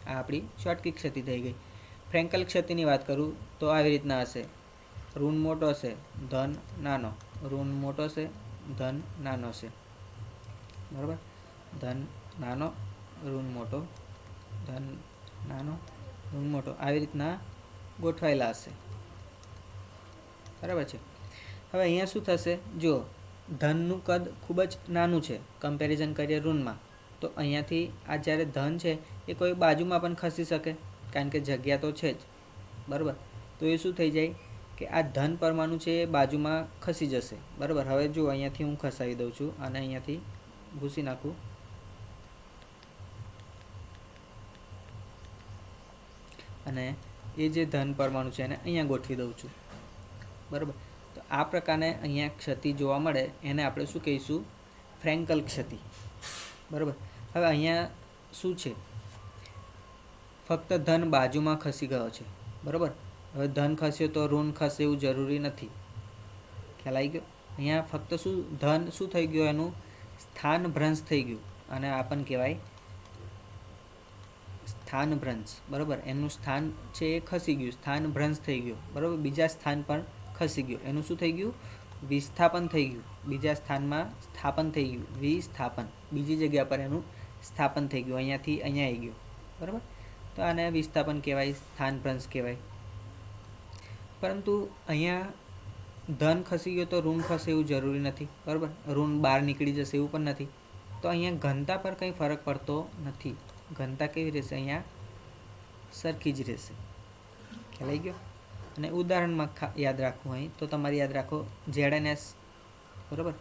આ આપણી શોર્ટકી ક્ષતિ થઈ ગઈ. ફ્રેન્કલ ક્ષતિની વાત કરું તો આવી રીતના હશે: ઋણ મોટો છે, ધન નાનો. ઋણ મોટો છે, ધન નાનો છે, બરાબર. ધન નાનો, ઋણ મોટો, ધન નાનો, ઋણ મોટો, આવી રીતના ગોઠવાયેલા હશે, બરાબર છે. હવે અહીંયા શું થશે? જો ધનનું કદ ખૂબ જ નાનું છે કમ્પેરિઝન કરીએ ઋણમાં, તો અહીંયાથી આ જ્યારે ધન છે એ કોઈ બાજુમાં પણ ખસી શકે, કારણ કે જગ્યા તો છે જ, બરાબર. તો એ શું થઈ જાય કે આ ધન પરમાણુ છે એ બાજુમાં ખસી જશે, બરાબર. હવે જો અહીંયાથી હું ખસાવી દઉં છું અને અહીંયાથી ભૂસી નાખું, અને એ જે ધન પરમાણુ છે એને અહીંયા ગોઠવી દઉં છું, બરાબર. તો આ પ્રકારે અહીંયા ક્ષતિ જોવા મળે એને આપણે શું કહીશું? ફ્રેન્કલ ક્ષતિ, બરાબર. હવે અહીંયા શું છે? ફક્ત ધન બાજુમાં ખસી ગયો છે, બરાબર. હવે ધન ખસ્યો તો ઋણ ખસે એવું જરૂરી નથી. ખ્યાલ આવી ગયો? અહીંયા ફક્ત શું ધન શું થઈ ગયું? એનું સ્થાન ભ્રંશ થઈ ગયું, અને આ પણ કહેવાય સ્થાન ભ્રંશ, બરાબર. એનું સ્થાન છે એ ખસી ગયું, સ્થાન ભ્રંશ થઈ ગયું, બરાબર. બીજા સ્થાન પર ખસી ગયું, એનું શું થઈ ગયું? વિસ્થાપન થઈ ગયું. બીજા સ્થાનમાં સ્થાપન થઈ ગયું, વિસ્થાપન. બીજી જગ્યા પર એનું સ્થાપન થઈ ગયું, અહીંયાથી અહીંયા આવી ગયું, બરાબર. તો આને વિસ્થાપન કહેવાય, સ્થાન ભ્રંશ કહેવાય. પરંતુ અહીંયા ધન ખસી ગયો તો ઋણ ખસે એવું જરૂરી નથી, બરાબર. ઋણ બહાર નીકળી જશે એવું પણ નથી. તો અહીંયા ઘનતા પર કંઈ ફરક પડતો નથી. ઘનતા કેવી રહેશે? અહીંયા સરખી જ રહેશે. ખ્યાલ આવી ગયો? અને ઉદાહરણમાં યાદ રાખવું હોય તો તમારે યાદ રાખો ZnS, બરાબર,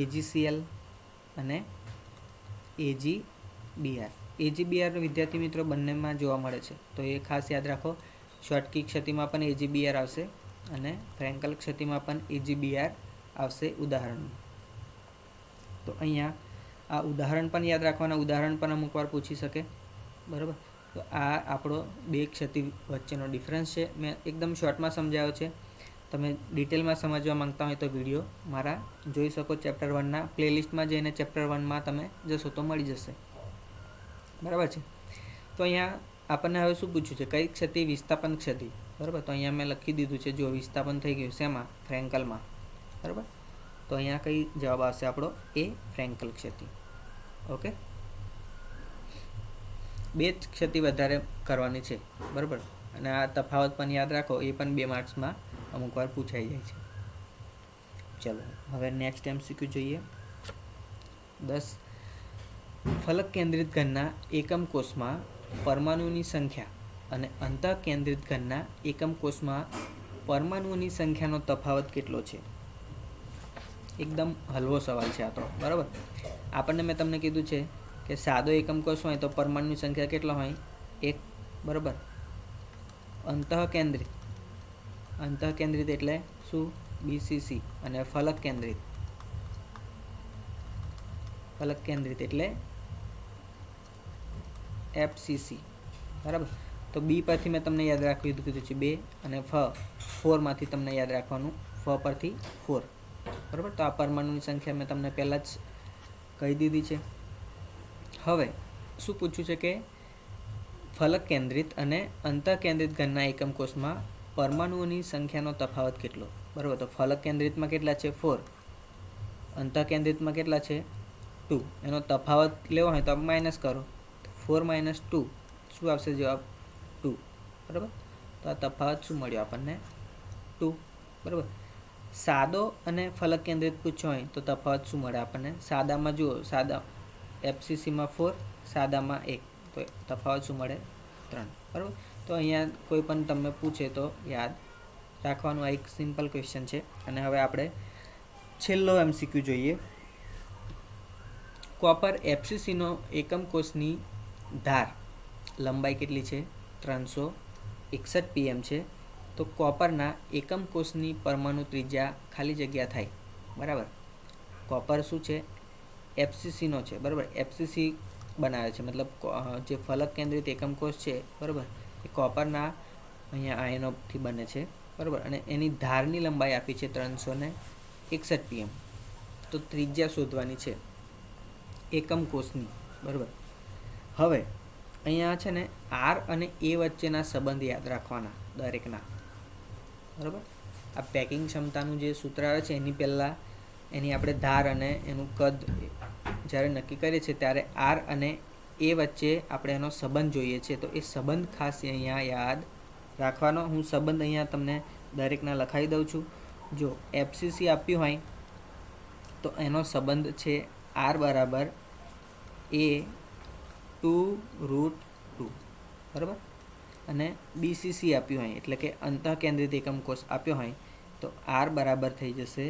AgCl અને AgBr. AgBr વિદ્યાર્થી મિત્રો બંનેમાં જોવા મળે છે, તો એ ખાસ યાદ રાખો. શોર્ટકી ક્ષતિમાં પણ AgBr આવશે અને ફ્રેન્કલ ક્ષતિમાં પણ AgBr આવશે ઉદાહરણમાં. તો અહીંયા આ ઉદાહરણ પણ યાદ રાખવાના. ઉદાહરણ પણ અમુક વાર પૂછી શકે, બરાબર. તો આ આપણો બે ક્ષતિ વચ્ચેનો ડિફરન્સ છે. મેં એકદમ શોર્ટમાં સમજાવ્યો છે. તમે ડિટેલમાં સમજવા માંગતા હોય તો વિડીયો મારા જોઈ શકો. ચેપ્ટર 1ના પ્લેલિસ્ટમાં જઈને ચેપ્ટર 1માં તમે જશો તો મળી જશે, બરાબર છે. તો અહીંયા આપણને હવે શું પૂછ્યું છે? કઈ ક્ષતિ? વિસ્થાપન ક્ષતિ, બરાબર. તો અહીંયા મેં લખી દીધું છે, જો વિસ્થાપન થઈ ગયું શેમાં? ફ્રેન્કલમાં, બરાબર. તો અહીંયા કઈ જવાબ આવશે આપણો? એ ફ્રેન્કલ ક્ષતિ. ઓકે, બે જ ક્ષતિ વધારે કરવાની છે, બરાબર. અને આ તફાવત પણ યાદ રાખો, એ પણ 2 માર્ક્સમાં અમુક વાર પૂછાઈ જાય છે. ચલો હવે નેક્સ્ટ MCQ જોઈએ. 10. ફલક કેન્દ્રિત ઘનના એકમ કોષમાં પરમાણુઓની સંખ્યા અને અંતઃ કેન્દ્રિત ઘનના એકમ કોષમાં પરમાણુઓની સંખ્યાનો તફાવત કેટલો છે? એકદમ હલવો સવાલ છે આ તો, બરાબર. આપણને મેં તમને કીધું છે કે સાદો એકમ કોષ હોય તો પરમાણુની સંખ્યા કેટલો હોય? 1, બરાબર. અંતઃ કેન્દ્રિત એટલે શું? BCC. અને ફલક કેન્દ્રિત એટલે FCC, બરાબર. તો B પરથી મેં તમને યાદ રાખવું કીધું છે 2, અને 4 માંથી તમને યાદ રાખવાનું પરથી 4, બરાબર. તો આ પરમાણુની સંખ્યા મેં તમને પહેલાં જ કહી દીધી છે. હવે શું પૂછ્યું છે કે ફલક કેન્દ્રિત અને અંતઃ કેન્દ્રિત ઘનના એકમ કોષમાં પરમાણુઓની સંખ્યાનો તફાવત કેટલો? બરાબર. તો ફલક કેન્દ્રિતમાં કેટલા છે? 4. અંતઃ કેન્દ્રિતમાં કેટલા છે? 2. એનો તફાવત લેવો હોય તો માઇનસ કરો. 4 - 2 શું આવશે જવાબ 2, બરાબર. તો આ તફાવત શું મળ્યો આપણને 2, બરાબર. સાદો અને ફલક કેન્દ્રિત પૂછ્યો હોય તો તફાવત શું મળે આપણને? સાદામાં જુઓ, સાદા FCCમાં 4, સાદામાં 1, તો તફાવત શું મળે 3, બરાબર. તો અહીંયા કોઈ પણ તમને પૂછે તો યાદ રાખવાનું, આ એક સિમ્પલ ક્વેશ્ચન છે. અને હવે આપણે છેલ્લો MCQ જોઈએ. કોપર FCCનો એકમ કોષની ધાર લંબાઈ કેટલી છે? 361 pm છે. તો કોપરના એકમ કોષની પરમાણુ ત્રિજ્યા ખાલી જગ્યા થાય, બરાબર. કોપર શું છે? FCCનો છે, બરાબર. FCC બનાવે છે, મતલબ જે ફલક કેન્દ્રિત એકમ કોષ છે, બરાબર, એ કોપરના અહીંયા આયનોથી બને છે, બરાબર. અને એની ધારની લંબાઈ આપી છે 361 pm. તો ત્રિજ્યા શોધવાની છે એકમ કોષની, બરાબર. હવે અહીંયા છે ને R અને A વચ્ચેના સંબંધ યાદ રાખવાના દરેકના, બરાબર. આ પેકિંગ ક્ષમતાનું જે સૂત્ર આવે છે એની પહેલાં એની આપણે ધાર અને એનું કદ જ્યારે નક્કી કરીએ છીએ ત્યારે R અને A વચ્ચે આપણે એનો સંબંધ જોઈએ છે. તો એ સંબંધ ખાસ અહીંયા યાદ રાખવાનો. હું સંબંધ અહીંયા તમને દરેકના લખાવી દઉં છું. જો FCC આપ્યું હોય તો એનો સંબંધ છે R બરાબર A2√2, બરાબર. અને BCC આપ્યું હોય એટલે કે અંતઃકેન્દ્રિત એકમ કોષ આપ્યો હોય તો R બરાબર થઈ જશે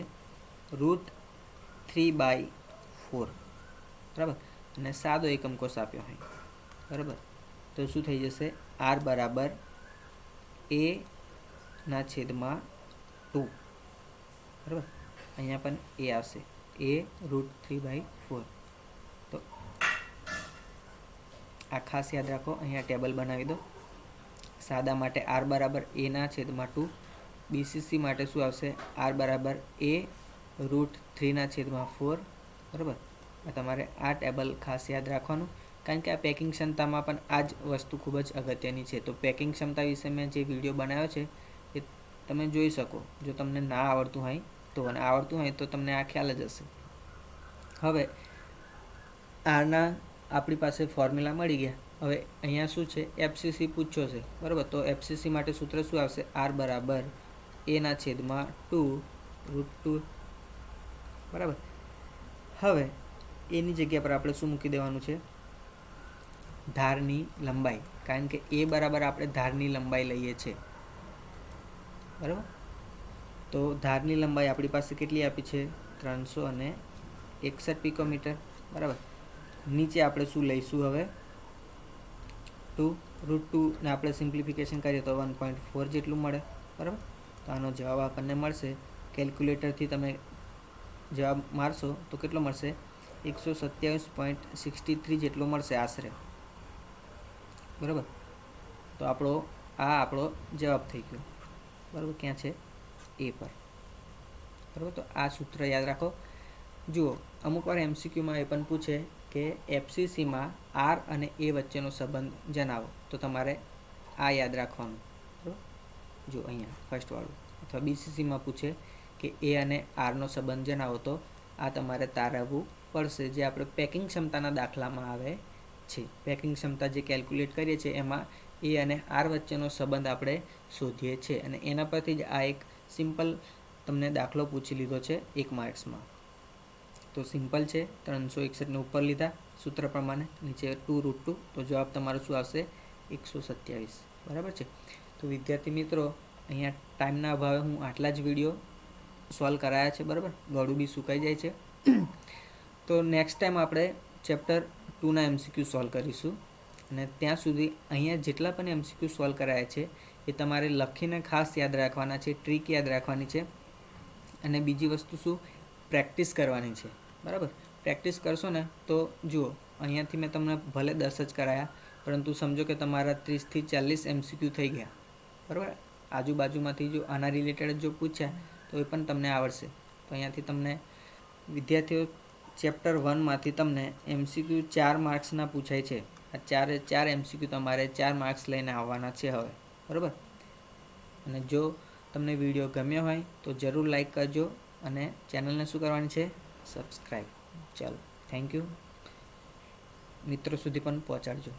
√3/4, બરાબર. અને સાદો એકમ કોષ આપ્યો હોય, બરાબર, તો શું થઈ જશે? R બરાબર A/2, બરાબર. અહીંયા પણ A આવશે, A√3/4. તો આ ખાસ યાદ રાખો, અહીંયા ટેબલ બનાવી દો. સાદા માટે R બરાબર A/2, BCC માટે શું આવશે? R બરાબર A√3/4, બરાબર. તમારે આ ટેબલ ખાસ યાદ રાખવાનું, કારણ કે આ પેકિંગ ક્ષમતામાં પણ આ જ વસ્તુ ખૂબ જ અગત્યની છે. તો પેકિંગ ક્ષમતા વિશે મેં જે વિડીયો બનાવ્યો છે એ તમે જોઈ શકો, જો તમને ના આવડતું હોય તો. અને આવડતું હોય તો તમને આ ખ્યાલ જ હશે. હવે આના આપણી પાસે ફોર્મ્યુલા મળી ગયા. હવે અહીંયા શું છે? FCC પૂછ્યો છે, બરાબર. તો FCC માટે સૂત્ર શું આવશે? R બરાબર A/2√2, બરાબર. હવે એની જગ્યા પર આપણે શું મૂકી દેવાનું છે? ધારની લંબાઈ, કારણ કે A બરાબર આપણે ધારની લંબાઈ લઈએ છીએ, બરાબર. તો ધારની લંબાઈ આપણી પાસે કેટલી આપી છે? 361 પિકોમીટર, બરાબર. નીચે આપણે શું લઈશું હવે? 2√2 ને આપણે સિમ્પ્લિફિકેશન કરીએ તો 1.4 જેટલું મળે, બરાબર. તો આનો જવાબ આપણને મળશે. કેલ્ક્યુલેટરથી તમે જવાબ મારશો તો કેટલો મળશે? 127.63 જેટલો મળશે આશરે, બરાબર. તો આપણો જવાબ થઈ ગયો, બરાબર. ક્યાં છે? A પર, બરાબર. તો આ સૂત્ર યાદ રાખો. જુઓ, અમુક વાર MCQમાં એ પણ પૂછે કે FCCમાં R અને A વચ્ચેનો સંબંધ જણાવો, તો તમારે આ યાદ રાખવાનું, બરાબર. જો અહીંયા ફર્સ્ટવાળું. અથવા BCCમાં પૂછે કે A અને Rનો સંબંધ જણાવો, તો આ તમારે તારવવું પડશે, જે આપણે પેકિંગ ક્ષમતાના દાખલામાં આવે છે. પેકિંગ ક્ષમતા જે કેલ્ક્યુલેટ કરીએ છીએ એમાં A અને R વચ્ચેનો સંબંધ આપણે શોધીએ છીએ. અને એના પરથી જ આ એક સિમ્પલ તમને દાખલો પૂછી લીધો છે 1 માર્ક્સમાં. તો સિમ્પલ છે. 361ને ઉપર લીધા સૂત્ર પ્રમાણે, નીચે 2√2, તો જવાબ તમારો શું આવશે? 127, બરાબર છે. તો વિદ્યાર્થી મિત્રો, અહીંયા ટાઈમના અભાવે હું આટલા જ વિડીયો સોલ્વ કરાયા છે, બરાબર. ગળું બી સુકાઈ જાય છે. તો નેક્સ્ટ ટાઈમ આપણે ચેપ્ટર 2ના MCQ સોલ્વ કરીશું. અને ત્યાં સુધી અહીંયા જેટલા પણ MCQ સોલ્વ કરાયા છે એ તમારે લખીને ખાસ યાદ રાખવાના છે, ટ્રીક યાદ રાખવાની છે. અને બીજી વસ્તુ શું? પ્રેક્ટિસ કરવાની છે, બરાબર. પ્રેક્ટિસ કરશો ને તો જુઓ, અહીંયાથી મેં તમને ભલે 10 જ કરાયા, પરંતુ સમજો કે તમારા 30થી 40 MCQ થઈ ગયા, બરાબર. આજુબાજુમાંથી જો આના રિલેટેડ જો પૂછ્યા તો એ પણ તમને આવડશે. તો અહીંયાથી તમને વિદ્યાર્થીઓ ચેપ્ટર 1માંથી તમને MCQ 4 માર્ક્સના પૂછાય છે. આ 4 MCQ તમારે 4 માર્ક્સ લઈને આવવાના છે હવે, બરાબર. અને જો તમને વિડીયો ગમ્યો હોય તો જરૂર લાઈક કરજો અને ચેનલને શું કરવાની છે? સબસ્ક્રાઈબ. ચાલો, થેન્ક યુ. મિત્રો સુધી પણ પહોંચાડજો.